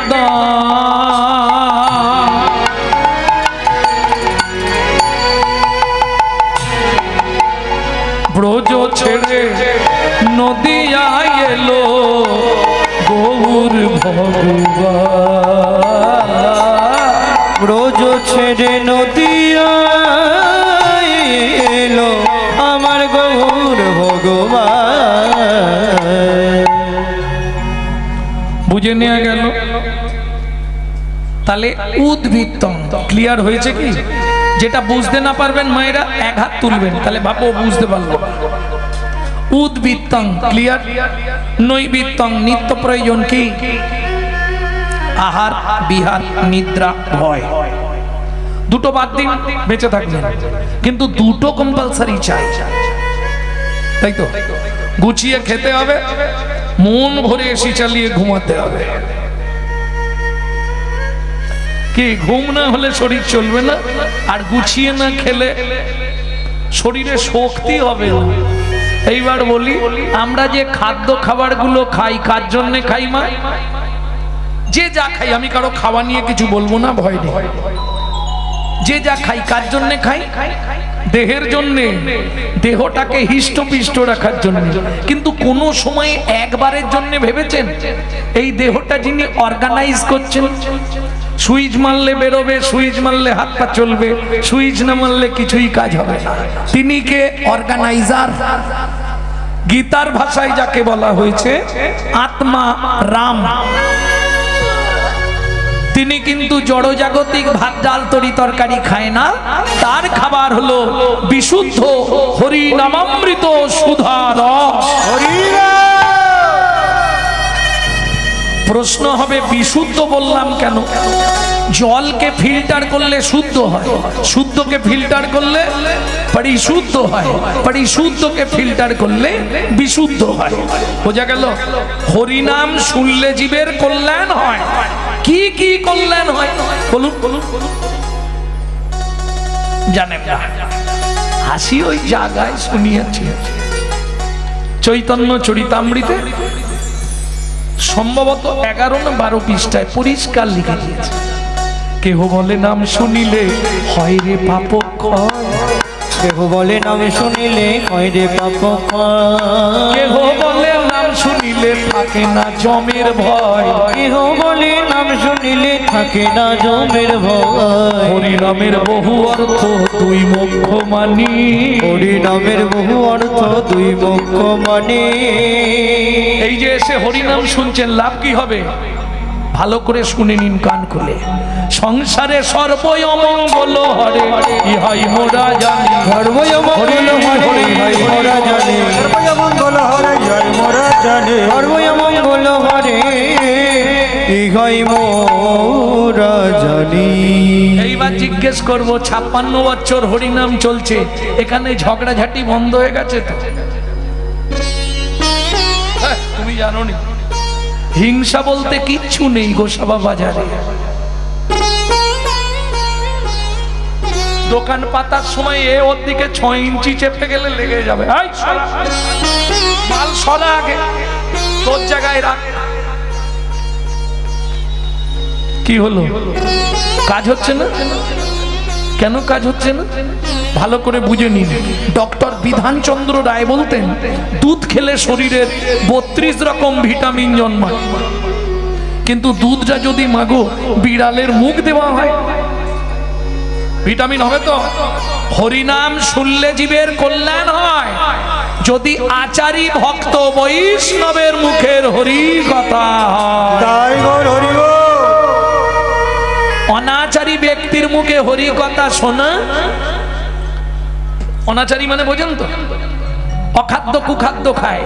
ব্রজ ছেড়ে নদিয়া এলো গৌর ভগবান। ব্রজ ছেড়ে নদিয়া এলো আমার গৌর ভগবান। বুঝে নেওয়া গেল। তাহলে উদ্বৃত্তম ক্লিয়ার হয়েছে কি? যেটা বুঝতে না পারবেন মায়েরা এক হাত তুলবেন, তাহলে ভাবো বুঝতে পারলো। উদ্বৃত্তং ক্লিয়ার। নৈবৃত্তং নিত্য প্রয়োজন কি? আহার, বিহার, নিদ্রা, ভয়। দুটো বাদ দিন বেঁচে থাকবেন, কিন্তু দুটো কম্পালসারি চাই, তাই তো? গুছিয়ে খেতে হবে, মন ভরে এসি চালিয়ে ঘুমাতে হবে। কি ঘুম না হলে শরীর চলবে না, আর গুছিয়ে না খেলে শরীরে শক্তি হবে না। এইবার বলি, আমরা যে খাদ্য খাবারগুলো খাই কার জন্য খাই মা? যে যা খাই, আমি কারো খাওয়া নিয়ে কিছু বলবো না, ভয় নেই। যে যা খাই কার জন্য খাই? দেহের জন্যে, দেহটাকে হিষ্টপিষ্ট রাখার জন্য। কিন্তু কোনো সময় একবারের জন্য ভেবেছেন এই দেহটা যিনি অর্গানাইজ করছেন, সুইচ মারলে বেরোবে, সুইচ মারলে হাত পা চলবে, সুইচ না মারলে কিছুই কাজ হবে না, তিনি কে? অর্গানাইজার। গীতার ভাষায় যাকে বলা হয়েছে আত্মা রাম। তিনি কিন্তু জড়জাগতিক ভাত ডাল তরি তরকারি খায় না, তার খাবার হলো বিশুদ্ধ হরি নামামৃত সুধা রস। প্রশ্ন হবে বিশুদ্ধ বললাম কেন? জলকে ফিল্টার করলে শুদ্ধ হয়, শুদ্ধকে ফিল্টার করলে পরিশুদ্ধ হয়, পরিশুদ্ধকে ফিল্টার করলে বিশুদ্ধ হয়। বোঝা গেল? হরিনাম শুনলে জীবের কল্যাণ হয়। কি কি কল্যাণ হয় বলুন? জানেন না? হাসি ওই জায়গায় শুনিয়েছি। চৈতন্য চরিতামৃতে সম্ভবত 11 না 12 পৃষ্ঠায় পরিষ্কার লিখে দিয়েছে, কেহ বলে নাম শুনিলে হয় রে পাপ ক্ষয়। কেহ বলে নাম শুনিলে হয় রে পাপ ক্ষয়। কেহ বলে নাম শুনিলে থাকে না জমের ভয়। কেহ বলে নাম শুনিলে থাকে না জমের ভয়। হরিনামের বহু অর্থ দুই মুখ্য মানি। হরিনামের বহু অর্থ দুই মুখ্য মানি। এই যে এসে হরিনাম শুনছেন, লাভ কি হবে? ভালো করে শুনে নিন কান খুলে। সংসারে সর্বই অমঙ্গল হরে, ইহাই মোরা জানি। সর্বই অমঙ্গল হরে, ইহাই মোরা জানি। সর্বই মঙ্গল হরে, জয় মোরা জানে। সর্বই অমঙ্গল হরে, ইহাই মোরা জানি। এইবার জিজ্ঞেস করবো, 56 বছর হরিনাম চলছে, এখানে ঝগড়াঝাটি বন্ধ হয়ে গেছে তো? তুমি জানো নি হিংসা বলতে কিচ্ছু নেই গোসাবা বাজারে। দোকান পাতার সময় এ ওর দিকে 6 ইঞ্চি চেপে গেলে লেগে যাবে। মাল সরা আগে, তোর জায়গায় রাখ। কি হলো? কাজ হচ্ছে না কেন? কাজ হচ্ছে না ভালো করে বুঝে নিন। ডক্টর বিধানচন্দ্র রায় বলতেন, দুধ খেলে শরীরের 32 রকম ভিটামিন জন্মায়, কিন্তু দুধটা যদি মাগো বিড়ালের মুখ দেওয়া হয়, ভিটামিন হবে তো? হরিনাম শুনলে জীবের কল্যাণ হয়। যদি আচারী ভক্ত বৈষ্ণবের মুখের হরি কথা তাই গো হরি গো। অনাচারী ব্যক্তির মুখে হরি কথা শোনা, অনাচারী মানে বোঝেন তো? অখাদ্য কুখাদ্য খায়,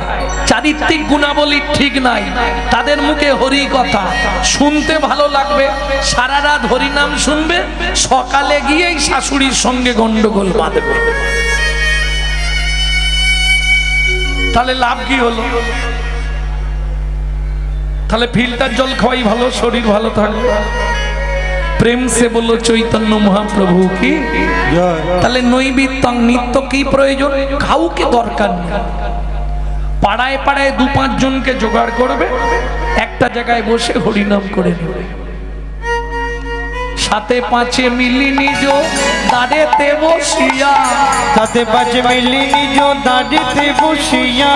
চারিত্রিক গুণাবলী ঠিক নাই, তাদের মুখে হরি কথা শুনতে ভালো লাগবে, সারা রাত হরিনাম শুনবে, সকালে গিয়েই শাশুড়ির সঙ্গে গন্ডগোল বাঁধবে। তাহলে লাভ কি হলো? তাহলে ফিল্টার জল খাওয়াই ভালো, শরীর ভালো থাকবে। প্রেম সে বলো চৈতন্য মহাপ্রভু কি। তাহলে নৈবিত্তং নিত্য কি প্রয়োজন? কাউকে দরকার নেই, পাড়ায় পাড়ায় 2-5 জনকে জোগাড় করবে, একটা জায়গায় বসে হরিনাম করে নেবে। সাথে পাঁচে মিলি নিজ দাঁড়েতে বসিয়া, সাথে পাঁচে মিলি নিজ দাঁড়িতে বসিয়া,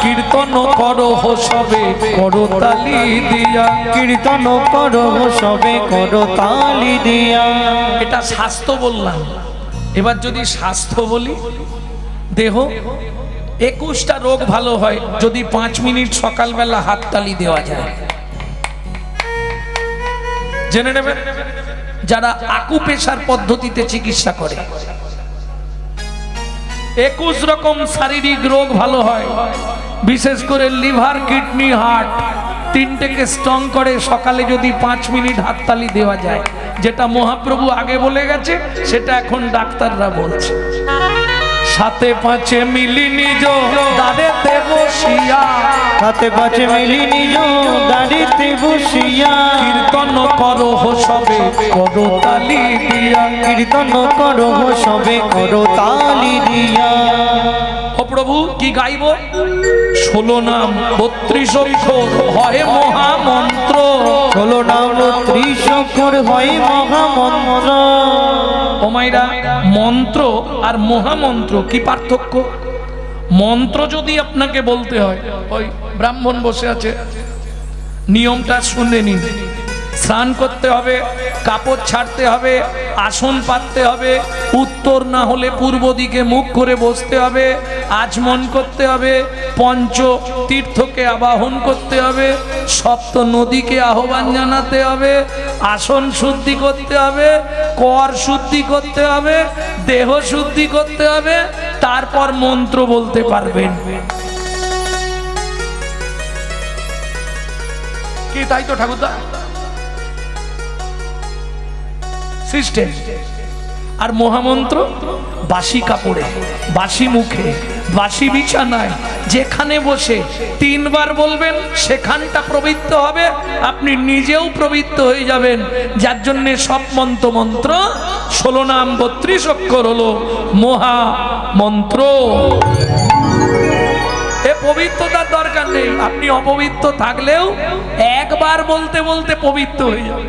কীর্তন করো সবে করো তালি দিয়া। কীর্তন করো সবে করো তালি দিয়া। এটা স্বাস্থ্য বললাম। এবার যদি স্বাস্থ্য বলি, দেহ 21টা রোগ ভালো হয় যদি 5 মিনিট সকালবেলা হাততালি দেওয়া যায়। জেনে নেবেন যারা আকুপ্রেশার পদ্ধতিতে চিকিৎসা করে, 21 রকম শারীরিক রোগ ভালো হয়। বিশেষ করে লিভার, কিডনি, হার্ট তিনটেকে স্ট্রং করে সকালে যদি 5 মিনিট হাততালি দেওয়া যায়। যেটা মহাপ্রভু আগে বলে গেছে সেটা এখন ডাক্তাররা বলছে। সাথে পাঁচে মিলি নিজ দাঁড়েতে বসিয়া, সাথে পাঁচে মিলি নিজ দাঁড়িতে বসিয়া, কীর্তন করো সবে করো তালি দিয়া। কীর্তন করো সবে করো তালি দিয়া। ও প্রভু কি গাইব? 16 নাম 32 অক্ষর হয় মহামন্ত্র। 16 নাম 30 অক্ষর হয় মহামন্ত্র। ও মাইরা, মন্ত্র আর মহামন্ত্র কি পার্থক্য? মন্ত্র যদি আপনাকে বলতে হয়, ওই ব্রাহ্মণ বসে আছে, নিয়মটা শুনে নিন। স্নান করতে হবে, কাপড় ছাড়তে হবে, আসন পাততে হবে, উত্তর না হলে পূর্ব দিকে মুখ করে বসতে হবে, আচমন করতে হবে, পঞ্চ তীর্থকে আবাহন করতে হবে, সপ্ত নদীকে আহ্বান জানাতে হবে, আসন শুদ্ধি করতে হবে, কর শুদ্ধি করতে হবে, দেহ শুদ্ধি করতে হবে, তারপর মন্ত্র বলতে পারবেন। কি তাই তো ঠাকুরদা সিস্টেম। আর মহামন্ত্র বাসি কাপড়ে, বাসি মুখে, বাসি বিছানায়, যেখানে বসে 3 বার বলবেন, সেখানটা পবিত্র হবে, আপনি নিজেও পবিত্র হয়ে যাবেন। যার জন্য সব মন্ত্র 16 নাম 32 অক্ষর হলো মহামন্ত্র। এ পবিত্রতার দরকার নেই, আপনি অপবিত্র থাকলেও একবার বলতে বলতে পবিত্র হয়ে যাবে।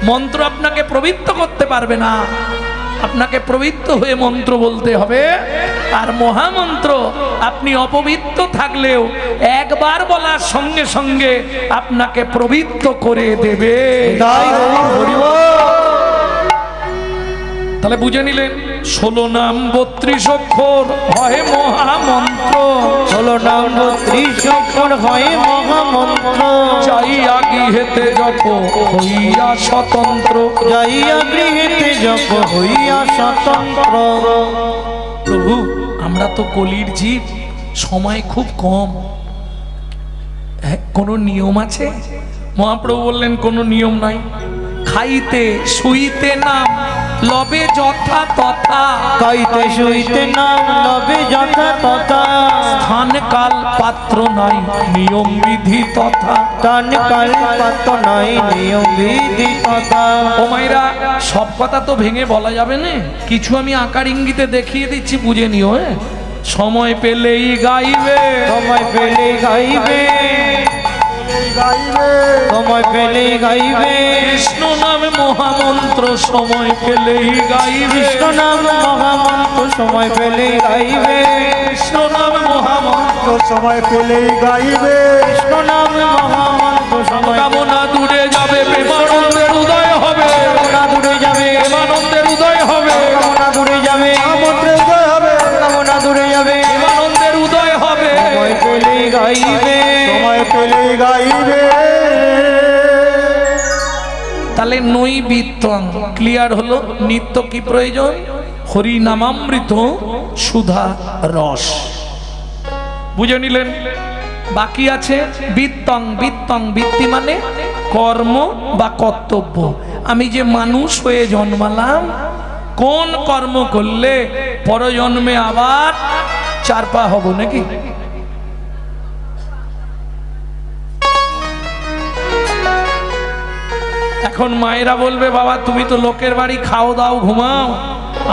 মন্ত্র আপনাকে পবিত্র করতে পারবে না, আপনাকে পবিত্র হয়ে মন্ত্র বলতে হবে। আর মহামন্ত্র আপনি অপবিত্র থাকলেও একবার বলার সঙ্গে সঙ্গে আপনাকে পবিত্র করে দেবে। তাহলে বুঝে নিলেন, 16 নাম 32 অক্ষর হয় মহামন্ত্র। 16 নাম 32 অক্ষর হয় মহামন্ত্র। যাইয়া গৃহেতে জপ হইয়া স্বতন্ত্র। যাইয়া গৃহেতে জপ হইয়া স্বতন্ত্র। প্রভু আমরা তো কলির জীব, সময় খুব কম, কোনো নিয়ম আছে? মহাপ্রভু বললেন কোনো নিয়ম নাই। খাইতে শুইতে নাম লবে যথা তথা। খাইতে শুইতে নাম লবে যথা তথা। স্থান কাল পাত্র নাই নিয়ম বিধি তথা। স্থান কাল পাত্র নাই নিয়ম বিধি তথা। ও মাইরা, সব কথা তো ভেঙে বলা যাবে না, কিছু আমি আকার ইঙ্গিতে দেখিয়ে দিচ্ছি, বুঝে নিও। সময় পেলেই গাইবে, সময় পেলে গাইবে, সময় পেলে গাইবে। কৃষ্ণ নামে মহামন্ত্র সময় পেলেই গাইবে। কৃষ্ণ নাম মহামন্ত্র সময় পেলে গাইবে। কৃষ্ণ নামে মহামন্ত্র সময় পেলেই গাইবে। কৃষ্ণ নাম মহামন্ত্র সময় কামনা দূরে যাবে, প্রেমানন্দের উদয় হবে। কামনা দূরে যাবে, প্রেমানন্দের উদয় হবে। কামনা দূরে যাবে, আমন্ত্রে জয় হবে। কামনা দূরে যাবে। প্রেমানন্দের উদয় হবে। সময় পেলে গাইবে, সময় পেলেই গাইবে। তাহলে নৈবিত্যং ক্লিয়ার হলো। নিত্য কি প্রয়োজন? হরি নামামৃত সুধা রস। বুঝে নিলেন? বাকি আছে বিত্তং। বিত্তং বৃত্তি মানে কর্ম বা কর্তব্য। আমি যে মানুষ হয়ে জন্মালাম, কোন কর্ম করলে পরজন্মে আবার 4 পা হব নাকি? এখন মায়েরা বলবে, বাবা তুমি তো লোকের বাড়ি খাও দাও ঘুমাও,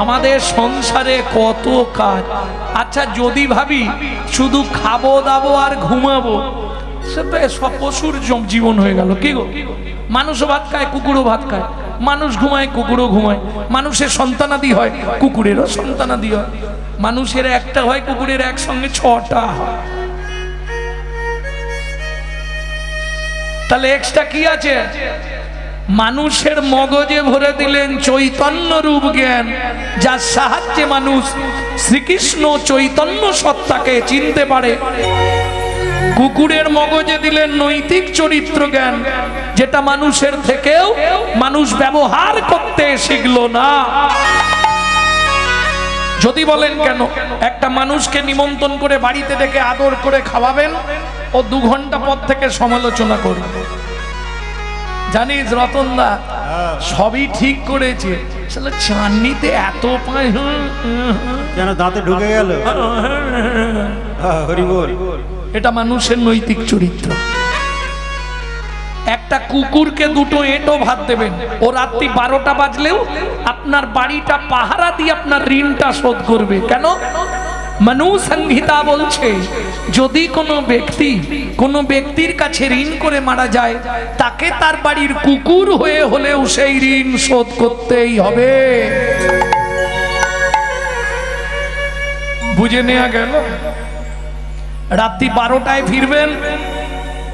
আমাদের সংসারে কত কাজ। আচ্ছা যদি ভাবি শুধু খাবো দাবো আর ঘুমাবো, সে তো সব পশুর জীবন হয়ে গেল। কি গো, মানুষও ভাত খায়, কুকুরও ভাত খায়, মানুষ ঘুমায়, কুকুরও ঘুমায়, মানুষের সন্তানাদি হয়, কুকুরেরও সন্তানাদি হয়, মানুষের একটা হয়, কুকুরের একসঙ্গে 6টা হয়। তাহলে এক্সট্রা কি আছে? মানুষের মগজে ভরে দিলেন চৈতন্য রূপ জ্ঞান, যার সাহায্যে মানুষ শ্রীকৃষ্ণ চৈতন্য সত্তাকে চিনতে পারে। কুকুরের মগজে দিলেন নৈতিক চরিত্র জ্ঞান, যেটা মানুষের থেকেও মানুষ ব্যবহার করতে শিখলো না। যদি বলেন কেন, একটা মানুষকে নিমন্ত্রণ করে বাড়িতে ডেকে আদর করে খাওয়াবেন, ও 2 ঘন্টা পর থেকে সমালোচনা করবে। জানিস রতনদা সবই ঠিক করেছে, আসলে চাননিতে এত পায় যেন দাঁতে ঢুকে গেল। হরি বল। এটা মানুষের নৈতিক চরিত্র। একটা কুকুরকে 2টো এঁটো ভাত দেবেন, ও রাত্রি 12টা বাজলেও আপনার বাড়িটা পাহারা দিয়ে আপনার ঋণটা শোধ করবে। কেন? মনু সংহিতা বলছে, যদি কোনো ব্যক্তির কাছে ঋণ করে মারা যায়, তাকে তার বাড়ির কুকুর হয়ে হলেও সেই ঋণ শোধ করতেই হবে। বুঝে নেওয়া গেল? রাত্রি 12টায় ফিরবেন,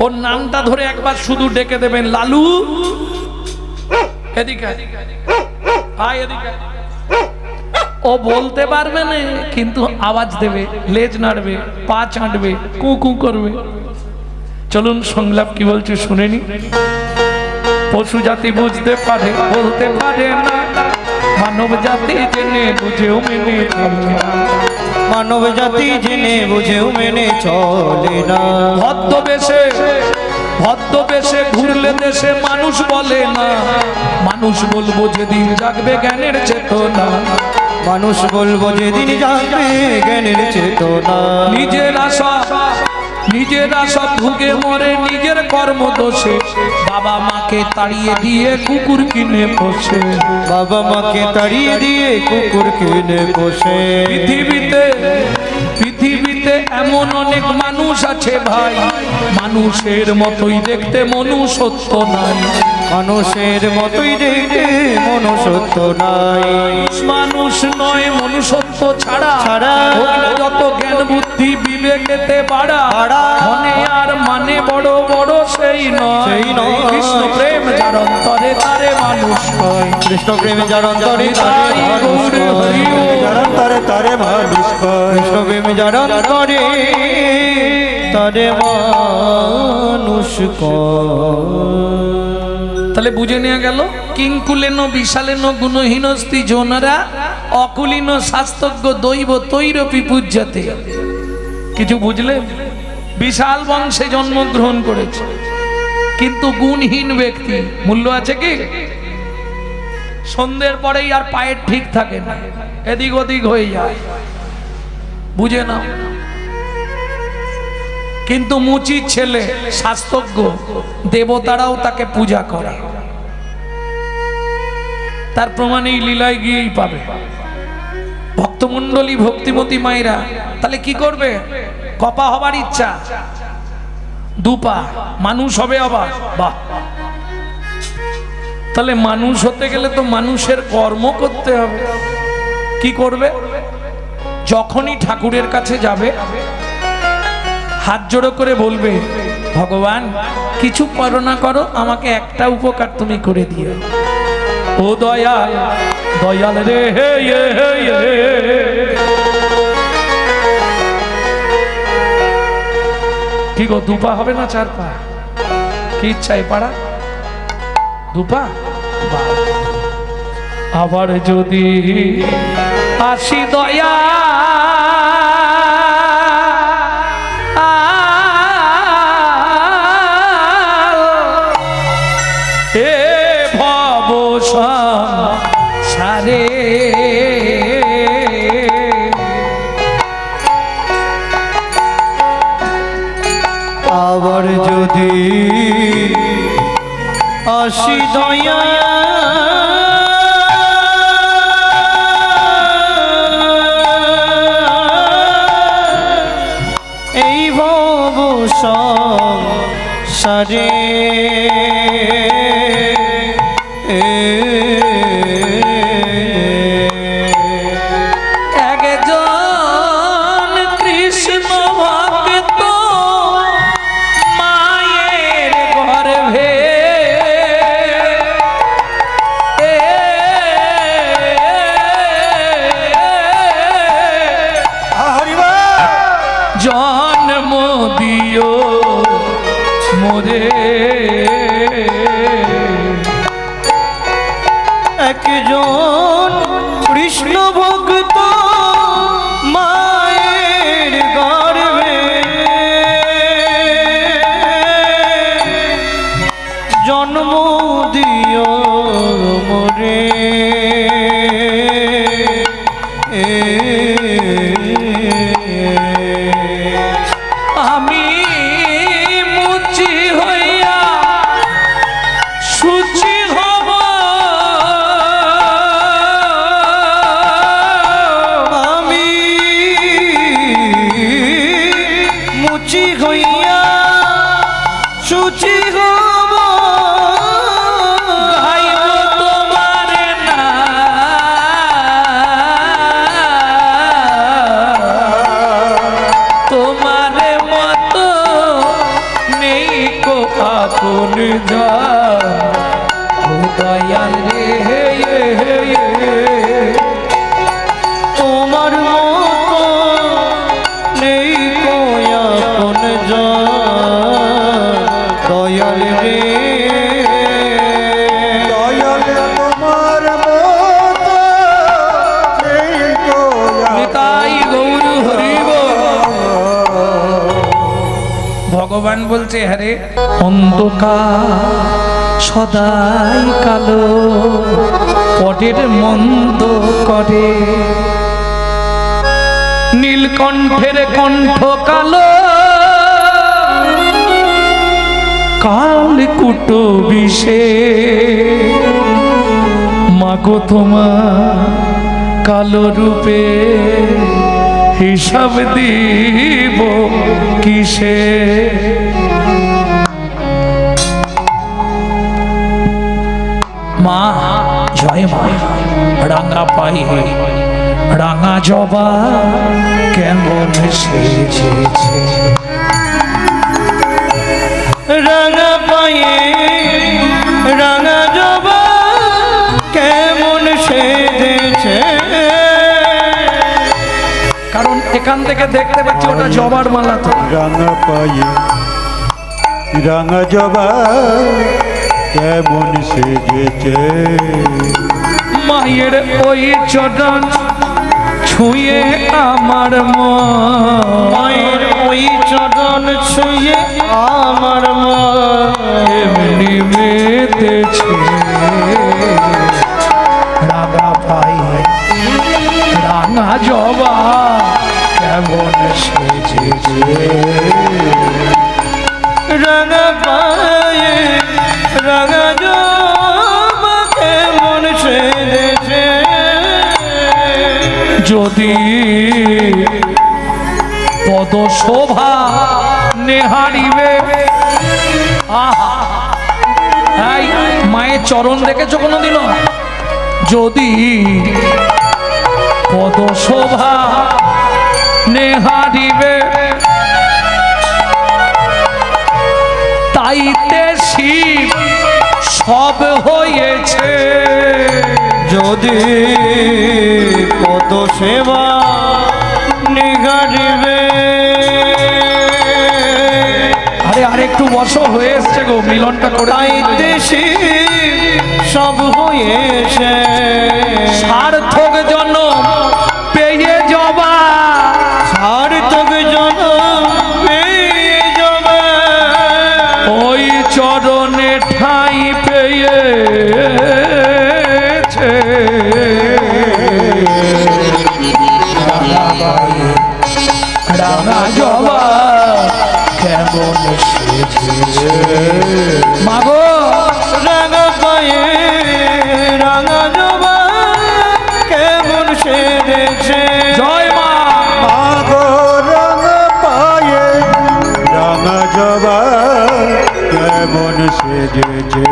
ওর নামটা ধরে একবার শুধু ডেকে দেবেন, লালু এদিকে আয়, এদিকে। ও বলতে পারবে না, কিন্তু আওয়াজ দেবে, লেজ নাড়বে, পা চাঁটবে, কু কু করবে। চলুন সংলাপ কি বলছে শুনে নি। পশু জাতি বুঝতে পারে, বলতে পারে না, মানব জাতি জেনে বুঝেও মেনে চলে না। মানব জাতি জেনে বুঝেও মেনে চলে না। ভদ্রবেশে ঘুরলে দেশে মানুষ বলে না, মানুষ বলবো যেদিন জাগবে জ্ঞানের চেতনা। মানুষ বলবো যেদিন জাগবে জ্ঞানের চেতনা। নিজের আশা ভুগে মরে নিজের কর্ম দোষে, বাবা মাকে তাড়িয়ে দিয়ে কুকুর কিনে বসে। বাবা মাকে তাড়িয়ে দিয়ে কুকুর কিনে বসে। পৃথিবীতে এমন অনেক মানুষ আছে ভাই, মানুষের মতোই দেখতে মনুষ্যত্ব নাই। মানুষের মতোই দেখতে মনুষ্যত্ব নাই। মানুষ নয় মনুষ্যত্ব ছাড়া যত জ্ঞান বুদ্ধি বিবেকেতে বাড়া, মনে আর মানে বড় বড় সেই নয়। কৃষ্ণ প্রেম যার অন্তরে তারে মানুষ হয়। কৃষ্ণ প্রেম যার অন্তরে তারে মানুষ হয়। তারে মানুষ হয়। কৃষ্ণ প্রেম যার অন্তরে তারে মানুষ হয়। তাহলে বুঝে নেওয়া গেল, কিংকুলেন বিশালেন গুণহীনস্তি জোনারা, অকুলীন শাস্ত্রজ্ঞ দৈব তৈরপি পূজ্যতে। কিছু বুঝলে? বিশাল বংশে জন্মগ্রহণ করেছে, কিন্তু গুণহীন ব্যক্তি। মূল্য আছে কি? সন্ধ্যের পরেই আর পায়ের ঠিক থাকে না, এদিক ওদিক হয়ে যায়। বুঝে নাও। কিন্তু মুচির ছেলে শাস্ত্রজ্ঞ, দেবতারাও তাকে পূজা করে। তার প্রমাণ এই লীলায় গিয়েই পাবে। ভক্তমণ্ডলী ভক্তিমতী মায়েরা তাহলে কি করবে? কপা হবার ইচ্ছা, 2 পা, মানুষ হবে আবার। বাহ! তাহলে মানুষ হতে গেলে তো মানুষের কর্ম করতে হবে। কি করবে? যখনই ঠাকুরের কাছে যাবে, হাত জোড়ো করে বলবে, ভগবান কিছু করো না করো, আমাকে একটা উপকার তুমি করে দিও। ও দয়াল, দয়াল রে কি গো, 2 পা হবে না 4 পা? কি ইচ্ছা এ পাড়া? 2 পা? আবার যদি আসি দয়া সারে, আবার যদি আসি দয়া সারে একজন কৃষ্ণ ভক্ত মায়ের গর্ভে জন্ম দিও মোরে একজন কৃষ্ণ ভক্ত মায়ের গর্ভে জন্ম দিও মোরে আমি মুচি হইয়া সুচি হব আমি মুচি হইয়া সুচি হব গাইব তোমার নাম। তোমার মতো নেই কো আপন জন ও দয়াল রে তোমার মতো নেই কোন দয়াল রে দয়াল তোমার মতো নেই তো নিতাই গৌর হরিব। ভগবান বলছে হরে অন্ধকার সদাই কালো পটের মন্দ করে নীলকণ্ঠের কণ্ঠ কালো কাল কুটো বিষে মাগো তোমার কালো রূপে হিসাব দিব কিসে। মা জয় মা রাঙা পায়ে রাঙা জবা কেমন সেজেছে রাঙা পায়ে রাঙা জবা কেমন সেজেছে কারণ এখান থেকে দেখতে পাচ্ছি ওটা জবার মালা তো। রাঙা পায়ে রাঙা জবা কেমন সেজেছে মায়ের ওই চরণ ছুঁয়ে আমার মায়ের ওই চরণ ছুঁয়ে আমার মা এমনি মেতেছে রাঙা পায়ে রাঙা জবা কেমন সেজেছে রাঙা পায়ে রাঙা জবা কেমন সেজেছে যদি পদ শোভা নেহারিবে আহা এই মায়ের চরণ রেখেছো কোনোদিন যদি পদ শোভা নেহারিবে তাইতে শিব সব হয়েছে যদি পদ সেবা নিগারিবে আরে আরেকটু বছর হয়ে এসছে গো মিলনটা করে তাইতে সব হয়েছে সার্থক জন্ম পেয়ে জবা সার্থক জনম পেয়ে যাবে ওই চরণে ঠাঁই পেয়েছে রাঙা জবা কেমন সেজেছে মাগো রাঙা পায়ে রাঙা জবা কেমন সেজেছে জয় মা মাগো রাঙা পায়ে রাঙা জবা সেজেছে।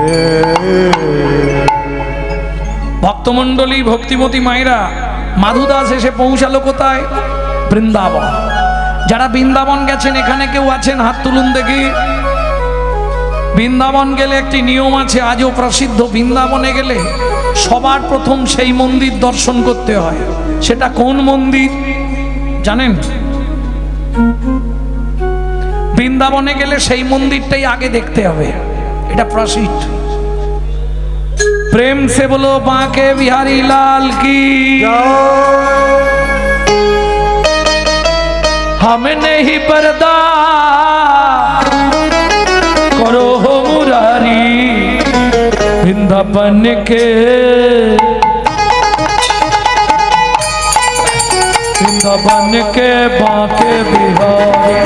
ভক্তমণ্ডলী, ভক্তিমতী মায়েরা, মাধুদাস এসে পৌঁছালো কোথায়? বৃন্দাবন। যারা বৃন্দাবন গেছেন এখানে কেউ আছেন? হাত তুলুন দেখি। বৃন্দাবন গেলে একটি নিয়ম আছে, আজও প্রসিদ্ধ। বৃন্দাবনে গেলে সবার প্রথম সেই মন্দির দর্শন করতে হয়। সেটা কোন মন্দির জানেন? বৃন্দাবনে গেলে সেই মন্দিরটাই আগে দেখতে হবে, এটা প্রসিদ্ধ। प्रेम से बोलो बांके बिहारी लाल की। हम नहीं पर्दा करो हो मुरारी, वृंदावन के वृंदावन के बांके बिहारी,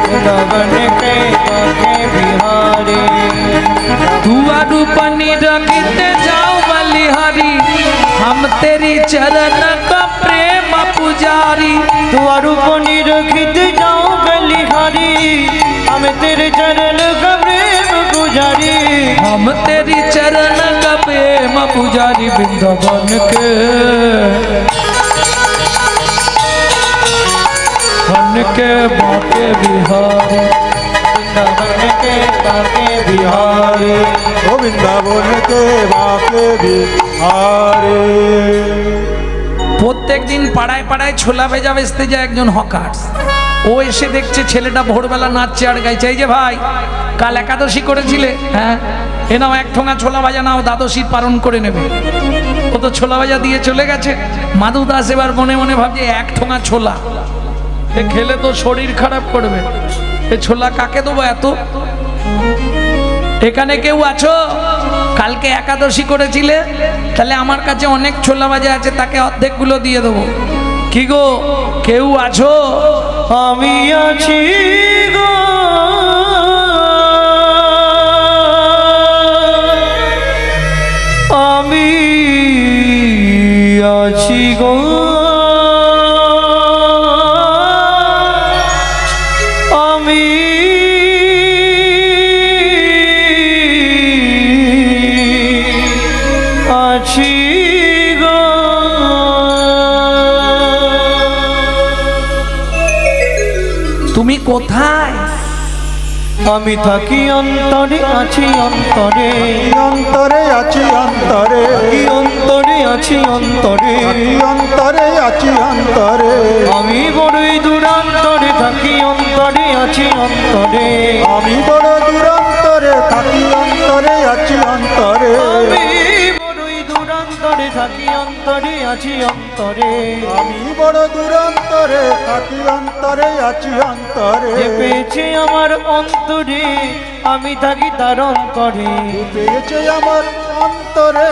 वृंदावन के बांके बिहारी। दुआरू पनी रखते जाओ बलिहारी, हम तेरी चरण का प्रेम पुजारी। दुआरू पनी रखते जाओ बलिहारी, हम तेरे चरण का प्रेम पुजारी। हम तेरी चरण का प्रेम पुजारी, वृंदावन के बन के बांके बिहारी, वृंदावन के बांके बिहारी। ও বৃন্দাবন কে বাঁকে বিহারে। প্রত্যেক দিন পাড়ায় পাড়ায় ছোলা ভেজা বেচতে যায় একজন হকার্স। ও এসে দেখছে ছেলেটা ভোরবেলা নাচছে আর গাইছে। এই যে ভাই, কাল একাদশী করেছিলে? হ্যাঁ, এ নাও এক ঠোঙা ছোলা ভাজা নাও, দ্বাদশীর পালন করে নেবে। ও তো ছোলা ভাজা দিয়ে চলে গেছে। মাধু দাস এবার মনে মনে ভাবছে এক ঠোঙা ছোলা এ খেলে তো শরীর খারাপ করবে, এ ছোলা কাকে দেবো এত? এখানে কেউ আছো? কালকে একাদশী করেছিলে? তাহলে আমার কাছে অনেক ছোলা ভাজা আছে, তাকে অর্ধেকগুলো দিয়ে দেবো। কি গো, কেউ আছো? আমি আছি গো, আমি আছি গো, আমি আছি গো। তুমি কোথায়? আমি থাকি অন্তরে, আছি অন্তরে, অন্তরে আছি অন্তরে, থাকি অন্তরে, আছি অন্তরে, অন্তরে আছি অন্তরে। আমি বড়ই দূরান্তরে, থাকি অন্তরে, আছি অন্তরে, আমি বড় দূরান্তরে, থাকি অন্তরে আছি অন্তরে। আমি বড়ই দূরান্তরে, থাকি অন্তরে, আছি অন্তরে। আমি বড় দূরান্তরে, থাকি অন্তরে আছি অন্তরে। যে পেয়েছে আমার অন্তরে, আমি থাকি তার অন্তরে। পেয়েছে আমার অন্তরে,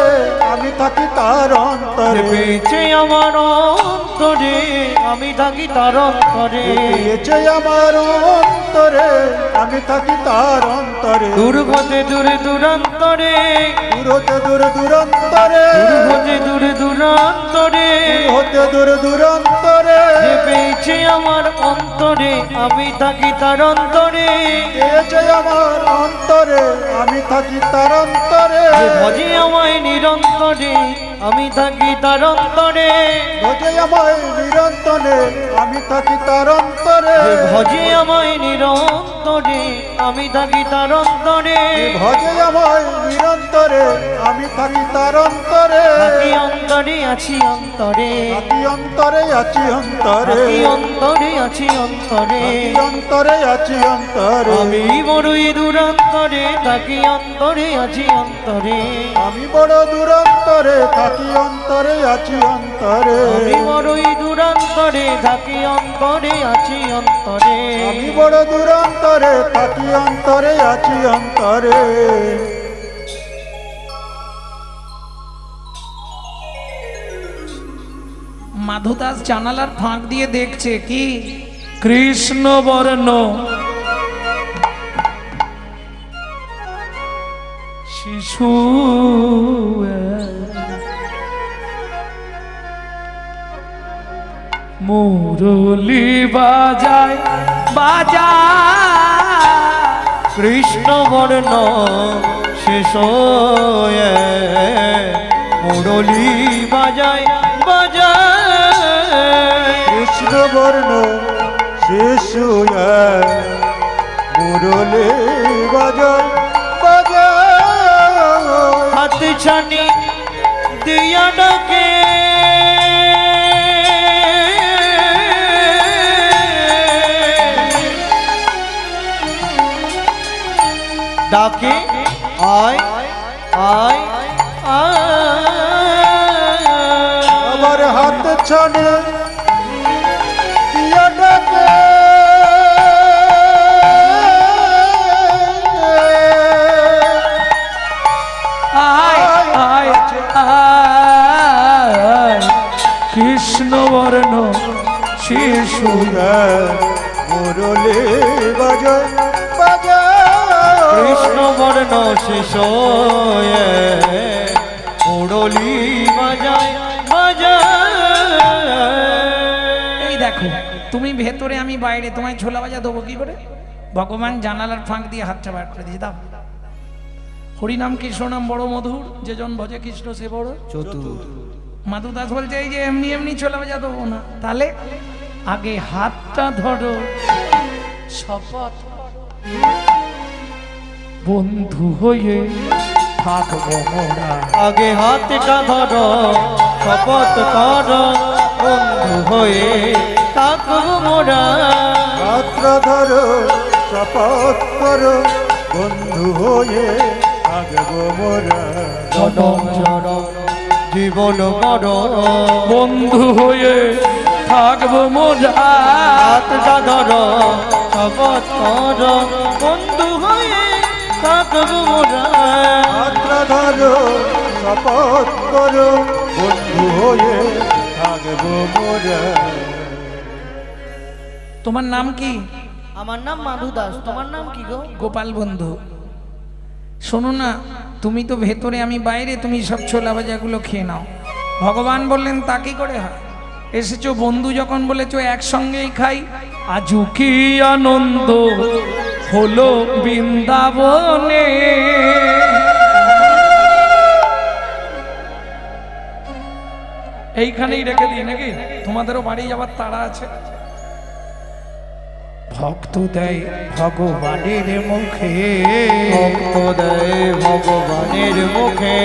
আমি থাকি তার অন্তরে। পেয়েছে আমার অন্তরে, আমি থাকি তার অন্তরে। পেয়েছে আমার অন্তরে, আমি থাকি তার অন্তরে। দুর্গতে দূরে দূরান্তরে, দূরতে দূর দূরান্তরে, দুর্গতে দূরে দূরান্তরে। হতে দূর দূরান্তরে। যে পেয়েছে আমার অন্তরে, আমি থাকি তার অন্তরে। পেয়েছে আমার অন্তরে, আমি থাকি তার অন্তরে। যে ভজে আমায় নিরন্তরে, আমি থাকি তার অন্তরে। ভজে আমায় নিরন্তরে, আমি থাকি তার অন্তরে। যে ভজে আমায় নিরন্তরে, আমি থাকি তার অন্তরে। ভজে আমায় নিরন্তরে, আমি থাকি তার অন্তরে। থাকি অন্তরে, আছি অন্তরে, থাকি অন্তরে আছি অন্তরে। থাকি অন্তরে, আছি অন্তরে। থাকি অন্তরে আছি অন্তরে। আমি বড়ই দূরান্তরে, থাকি অন্তরে, আছি অন্তরে। আমি বড় দূরান্তরে, থাকি অন্তরে আছি অন্তরে। আমি বড়ই দূরান্তরে, থাকি অন্তরে, আছি অন্তরে। আমি বড় দূরান্তরে, থাকি অন্তরে আছি অন্তরে। মাধুদাস জানালার ফাঁক দিয়ে দেখছে কি কৃষ্ণ বর্ণ শিশু মুরলি বাজায় বাজায় কৃষ্ণ বর্ণ শেষ হয়ে মুরলী বাজায় বাজায় কৃষ্ণ বর্ণ শিশু মুরলি বাজায় বাজায় হাত ছানি দিয়া ডাকে ডাকে আয় আয় আয় আমার হাত ছানে দিয়া ডাকে আয় আয় আয় কৃষ্ণ বর্ণ শিশু মুরলি বাজায় বাজায় কৃষ্ণ বর্ণ শেষ মুরলী বাজায় বাজায় এই দেখো তুমি ভেতরে আমি বাইরে তোমায় ছোলা বাজা দেবো কি করে? ভগবান জানালার ফাঁক দিয়ে হাতটা বার করে দিয়ে দাও। হরিনাম কৃষ্ণ নাম বড় মধুর, যে জন ভজে কৃষ্ণ সে বড় চতুর মাধু দাস বলছে এই যে এমনি এমনি ছোলা বাজা দেবো না, তাহলে আগে হাতটা ধরো, শপথ বন্ধু হয়ে থাকবো মোরা। আগে হাতটা ধরো শপথ করো বন্ধু হয়ে থাকবো মোরা পাত্র ধরো শপথ করো বন্ধু হয়ে আগবো মোরা জনম জনম জীবন মরণ বন্ধু হয়ে থাকবো মোরা। হাতটা ধরো শপথ করো বন্ধু হয়ে থাকবো মোরা পাত্র ধরো শপথ করো বন্ধু হয়ে আগবো মোরা তোমার নাম কি? আমার নাম মাধু দাস, তোমার নাম কি গো? গোপাল বন্ধু। শোনো না, তুমি তো ভেতরে আমি বাইরে, তুমি সব ছোলা ভাজাগুলো খেয়ে নাও। ভগবান বললেন তা কি করে হয়? এসেছো বন্ধু যখন বলেছো একসঙ্গেই খাই। আজু কি আনন্দ হলো বৃন্দাবনে, এইখানেই রেখে দিই নাকি? তোমাদেরও বাড়ি যাবার তাড়া আছে। ভক্ত দেয় ভগবানের মুখে, ভক্ত দেয় ভগবানের মুখে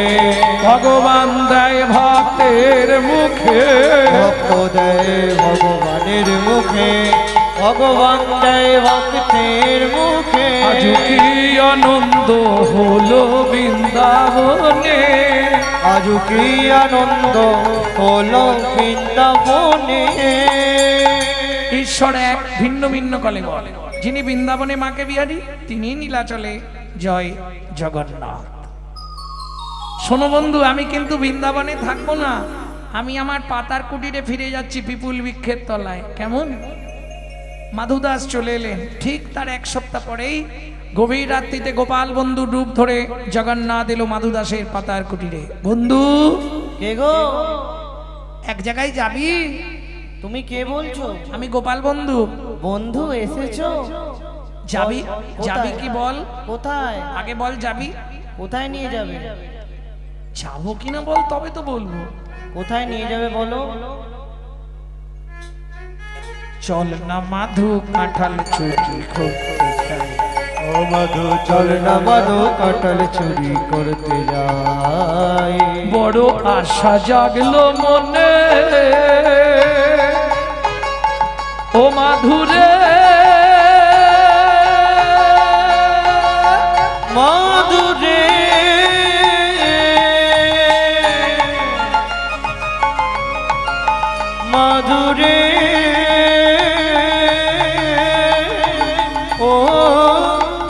ভগবান দেয় ভক্তের মুখে, ভক্ত দেয় ভগবানের মুখে ভগবান দেয় ভক্তের মুখে আজ কি আনন্দ হলো বৃন্দাবনে, আজ কি আনন্দ হলো বৃন্দাবনে ঈশ্বর এক, ভিন্ন ভিন্ন কলে বলে। যিনি বৃন্দাবনে মাকে বিহারী, তিনি নীলাচলে জয় জগন্নাথ। শোনো বন্ধু, আমি কিন্তু বৃন্দাবনে থাকবো না, আমি আমার পাতার কুটিরে ফিরে যাচ্ছি পিপুল বৃক্ষের তলায়। কেমন? মাধুদাস চলে এলেন। ঠিক তার এক সপ্তাহ পরেই গভীর রাত্রিতে গোপাল বন্ধু রূপ ধরে জগন্নাথ এলো মাধুদাসের পাতার কুটিরে। বন্ধু কে গো? এক জায়গায় যাবি? তুমি কে বলছো? আমি গোপাল বন্ধু। বন্ধু এসেছো? যাবি? কোথায়? যাবি কি বল? কোথায়? আগে বল যাবি? কোথায় নিয়ে যাবে? যাবো কিনা বল, তবে তো বলবো। কোথায় নিয়ে যাবে বলো? চল না মাধু কাঁঠাল চুরি করতে যাই। ও মধু চল না বাদো কাঁঠাল চুরি করতে যাই। বড় আশা জাগলো মনে ও মাধুরে, মাধুরে মাধুরে ও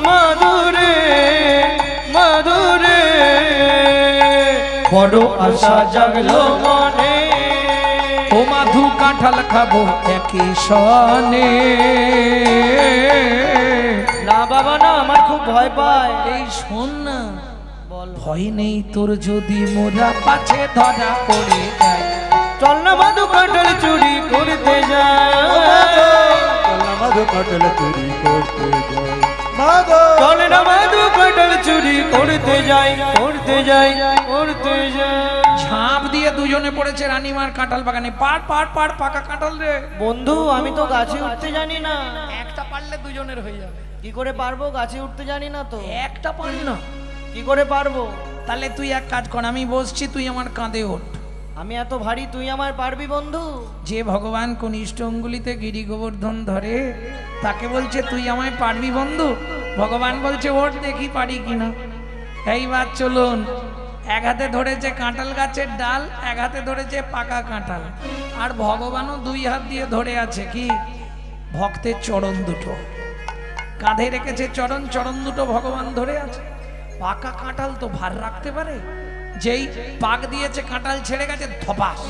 মাধুরে মাধুরে বড় আশা জাগলো মনে ও মাধু কাঁঠাল খাবো একই সনে। না বাবা না, আমার খুব ভয় পায়। এই শোন না, বল ভয় নেই তোর যদি মোরা পাছে ধরা পড়ে যায়। চল না মধু কাঁঠাল চুরি করতে যায়। মধু কাটল চুরি করতে যায়। মাধব চলে না মাধু কাঁঠাল চুরি করতে যাই করতে যাই করতে যাই। ঝাঁপ দিয়ে দুজনে পড়েছে রানীমার কাঁঠাল বাগানে। পাড় পাড় পাড় পাকা কাঁঠাল রে। বন্ধু আমি তো গাছে উঠতে জানি না। একটা পারলে দুজনের হয়ে যাবে। কি করে পারবো? গাছে উঠতে জানি না তো। একটা পার না, কি করে পারবো? তাহলে তুই এক কাজ কর, আমি বসছি, তুই আমার কাঁধে ওঠ। আমি এত ভারী, তুই আমার পারবি বন্ধু? যে ভগবান কনিষ্ঠ অঙ্গুলিতে গিরি গোবর্ধন ধরে তাকে বলছে তুই আমায় পারবি বন্ধু। ভগবান বলছে ওঠ দেখি পারি কিনা। এইবার চলুন। এক হাতে ধরেছে কাঁঠাল গাছের ডাল, এক হাতে ধরেছে পাকা কাঁঠাল, আর ভগবানও দুই হাত দিয়ে ধরে আছে কি ভক্তের চরণ দুটো। কাঁধে রেখেছে চরণ, চরণ দুটো ভগবান ধরে আছে। পাকা কাঁঠাল তো ভার রাখতে পারে। যেই পাক দিয়েছে কাঁঠাল ছেড়ে গেছে ধপাস,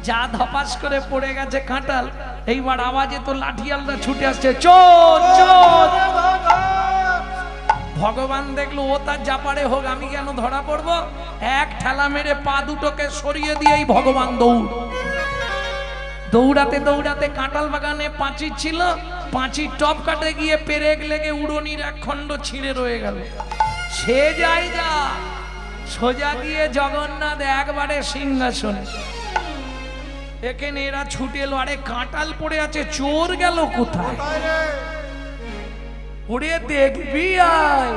যা ধপাস করে পড়ে গেছে কাঁঠাল। এইবার আওয়াজে তো লাঠিয়ালরা ছুটে আসছে, চোর চোর। ভগবান দেখলো ও তার যা পারে হোক, আমি কেন ধরা পড়বো। এক ঠেলা মেরে পা দুটোকে সরিয়ে দিয়েই ভগবান দৌড়াতে দৌড়াতে কাঁঠাল বাগানে পাঁচি ছিল, পাঁচির টপ কাটে গিয়ে পেরেক লেগে উড়নির এক খণ্ড ছিঁড়ে রয়ে গেল। সে যাই যা সোজা গিয়ে জগন্নাথ একবারে সিংহাসনে। এখানে এরা ছুটে এলো, আরে কাঁঠাল পড়ে আছে, চোর গেল কোথায়? ওরে দেখবি আয়।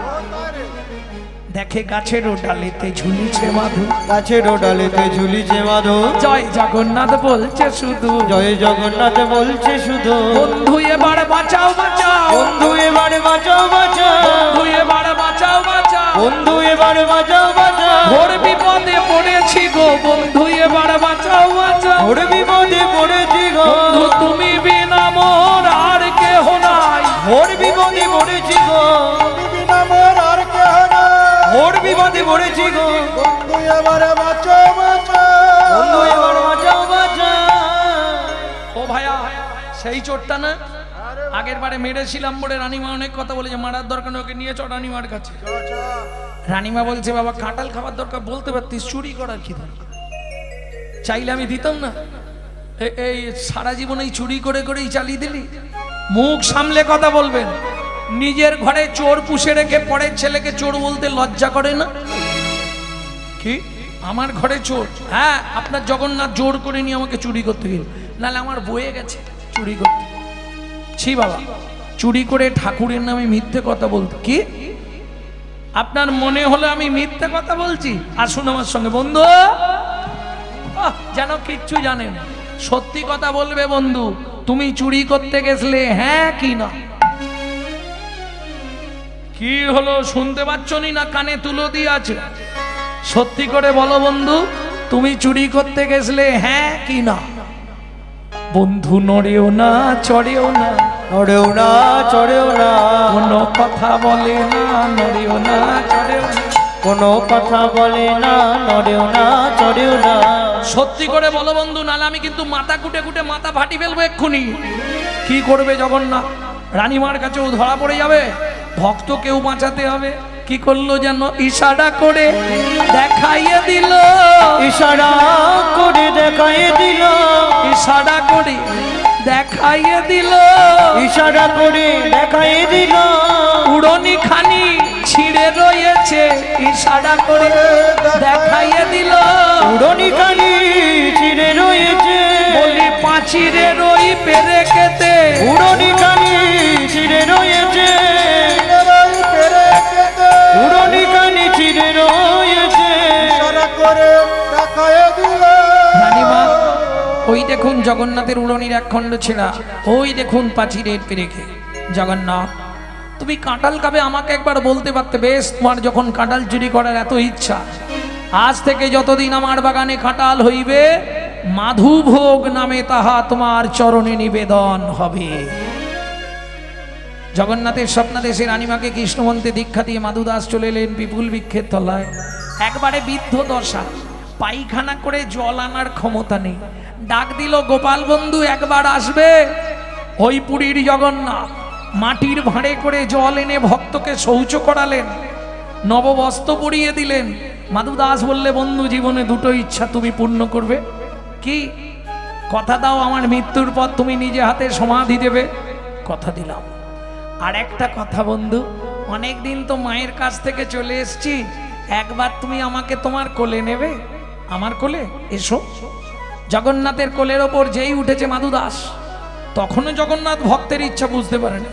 দেখে গাছের ডালেতে ঝুলিছে মাধু, গাছের ডালেতে ঝুলিছে মাধু। জয় জগন্নাথ বলছে শুধু, জয় জগন্নাথ বলছে শুধু। বন্ধু এবার বাঁচাও বাঁচাও, বন্ধু এবার বাঁচাও বাঁচাও, বন্ধু এবার বাঁচাও বাঁচাও, বন্ধু এবার বাঁচাও বাঁচাও। ঘোর বিপদে পড়েছি গো, বন্ধু এবার বাঁচাও বাঁচাও। ঘোর বিপদে পড়েছি গো, বন্ধু তুমি বিনা মোর আর কেহ নাই। ঘোর বিপদে পড়েছি গো, বিনা মোর আর কেহ নাই। ঘোর বিপদে পড়েছি গো, বন্ধু এবার বাঁচো বাঁচো, বন্ধু এবার বাঁচাও বাঁচাও। ও ভাইয়া, সেই চোরটা না আগের বারে মেরেছিলাম বলে রানীমা অনেক কথা বলেছে, মারার দরকার নেই, ওকে নিয়ে চ রানীমার কাছে। রানীমা বলছে বাবা কাঁঠাল খাবার দরকার, বলতে পারতিস, চুরি করার কি দরকার? চাইলে আমি দিতাম না। এই সারা জীবন এই চুরি করে করেই চালিয়ে দিলি। মুখ সামলে কথা বলবেন। নিজের ঘরে চোর পুষে রেখে পরের ছেলেকে চোর বলতে লজ্জা করে না? কি আমার ঘরে চোর? হ্যাঁ, আপনার জগন্নাথ জোর করে নিয়ে আমাকে চুরি করতে গেল, নাহলে আমার বয়ে গেছে চুরি করতে। ছি বাবা, চুরি করে ঠাকুরের নামে মিথ্যে কথা বলতে কি আপনার মনে হলো আমি মিথ্যে কথা বলছি? আসুন আমার সঙ্গে বন্ধু। যেন কিচ্ছু জানেন, সত্যি কথা বলবে বন্ধু। তুমি চুরি করতে গেছলে হ্যাঁ কি না? কি হলো শুনতে পাচ্ছ না? কানে তুলো দিয়ে আছে? সত্যি করে বলো বন্ধু, তুমি চুরি করতে গেছলে হ্যাঁ কি না? বন্ধু নড়েও না চড়েও না, নড়েও না চড়েও না, কোনো কথা বলে না, নড়েও না চড়েও না, কোনো কথা বলে না, নড়েও না চড়েও না। সত্যি করে বলো বন্ধু, নাহলে আমি কিন্তু মাথা কুটে কুটে মাথা ফাটি ফেলবো এক্ষুনি। কি করবে জগন্নাথ? রানীমার কাছেও ধরা পড়ে যাবে। ভক্ত কেউ বাঁচাতে হবে। কি করলো যেন? ইশারা করে দেখাইয়ে দিল, ইশারা করে দেখাইয়ে দিল, ইশারা করে দেখাইয়ে দিল, ইশারা করে দেখাইয়ে দিল। উড়নি খানি ছিঁড়ে রয়েছে, ইশারা করে দেখাইয়ে দিল। উড়নি খানি ছিঁড়ে রয়েছে, বলি পাঁচিরের ওই পেরেকেতে, উড়নি খানি ছিঁড়ে রয়েছে, উড়নি খানি ছিঁড়ে রয়েছে। ইশারা করে দেখায় দিল। রানীমা ওই দেখুন জগন্নাথের উড়নির এক খণ্ড ছেঁড়া, ওই দেখুন পাঁচিরের পেরেকে। জগন্নাথ তুমি কাঁঠাল খাবে, আমাকে একবার বলতে পারতে। বেশ, তোমার যখন কাঁঠাল চুরি করার এত ইচ্ছা, আজ থেকে যতদিন আমার বাগানে কাঁঠাল হইবে, মাধুভোগ নামে তাহা তোমার চরণে নিবেদন হবে। জগন্নাথের স্বপ্নাদেশে রানীমাকে কৃষ্ণমন্ত্রে দীক্ষা দিয়ে মাধুদাস চলে এলেন বিপুল বৃক্ষের তলায়। একবারে বৃদ্ধ দশা, পায়খানা করে জল আনার ক্ষমতা নেই। ডাক দিল গোপাল বন্ধু একবার আসবে। ওই পুরীর জগন্নাথ মাটির ভাঁড়ে করে জল এনে ভক্তকে শৌচ করালেন, নববস্ত্র পরিয়ে দিলেন। মাধুদাস বললে বন্ধু জীবনে দুটো ইচ্ছা তুমি পূর্ণ করবে। কি কথা দাও, আমার মৃত্যুর পর তুমি নিজে হাতে সমাধি দেবে। কথা দিলাম। আর একটা কথা বন্ধু, অনেক দিন তো মায়ের কাছ থেকে চলে এসেছি, একবার তুমি আমাকে তোমার কোলে নেবে? আমার কোলে এসো। জগন্নাথের কোলের ওপর যেই উঠেছে মাধু দাস, তখনও জগন্নাথ ভক্তের ইচ্ছা বুঝতে পারেন।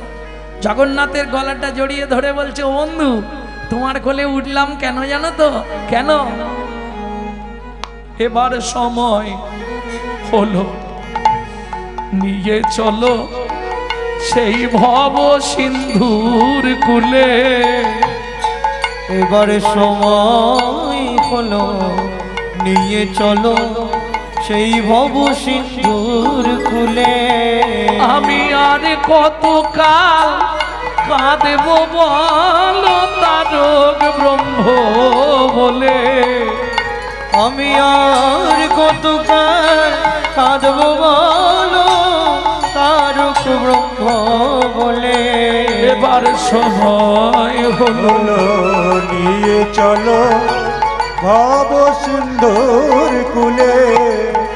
জগন্নাথের গলাটা জড়িয়ে ধরে বলছে, ও বন্ধু তোমার কোলে উঠলাম কেন জানো তো? কেন? এবার সময় হলো, নিয়ে চলো সেই ভব সিন্ধুর কুলে। এবারে সময় হলো, নিয়ে চলো সেই ভব সিন্ধুর কুলে। আমি আর কতকাল কাঁদব বলো তারক ব্রহ্ম বলে। আমি আর কতকাল কাঁদব বলো তারক ব্রহ্ম বলে। এবার সময় হলো, হলো নিয়ে চলো ভব সিন্ধুর কুলে।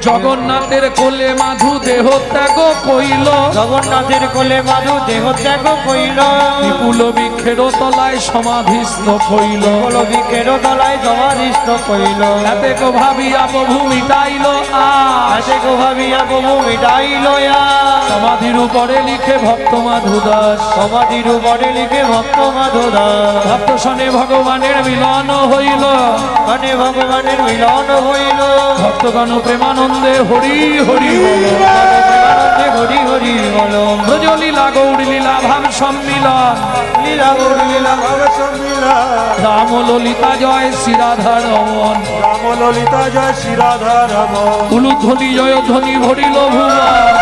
জগন্নাথের কোলে মাধু দেহ ত্যাগ কইল। জগন্নাথের কোলে মাধু দেহ ত্যাগ কইল। বিপুল বৃক্ষের তলায় সমাধিস্থ হইল। বিকের তলায় সমাধিস্থ কইল। এতে গো ভাবিয়া প্রভু মিটাইল আশে গো ভাবিয়া প্রভু মিটাইল আশ। সমাধির উপরে লিখে ভক্ত মাধু দাস। সমাধির উপরে লিখে ভক্ত মাধু দাস। ভক্ত শনে ভগবানের মিলন হইল। মানে ভগবানের মিলন হইল। ভক্তগণ প্রেমানন্দে হরি হরি বল। প্রেমানন্দে হরি হরি বল। ব্রজলীলা গৌর লীলা ভাব সম্মিলন। লীলা গৌর লীলা ভব সম্মিলন। রাম ললিতা জয় শ্রীরাধা রমন। রাম ললিতা জয় শ্রীরাধা রমন। উলুধ্বনি জয় ধ্বনি ভরিল ভুবন।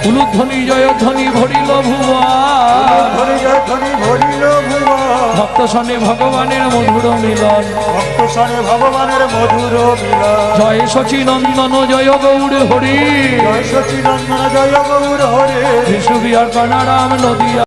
উলুধ্বনি জয় ধ্বনি ভরিল ভুবন। ধরি জয় ধরি ভরিল ভুবন। ভক্ত শনে ভগবানের মধুর মিলন। ভক্ত সনে ভগবানের মধুর মিলন। জয় শচীনন্দন জয় গৌর হরি। জয় সচিনন্দন জয় গৌর হরে। বিশুবিহার কানারাম নদিয়া।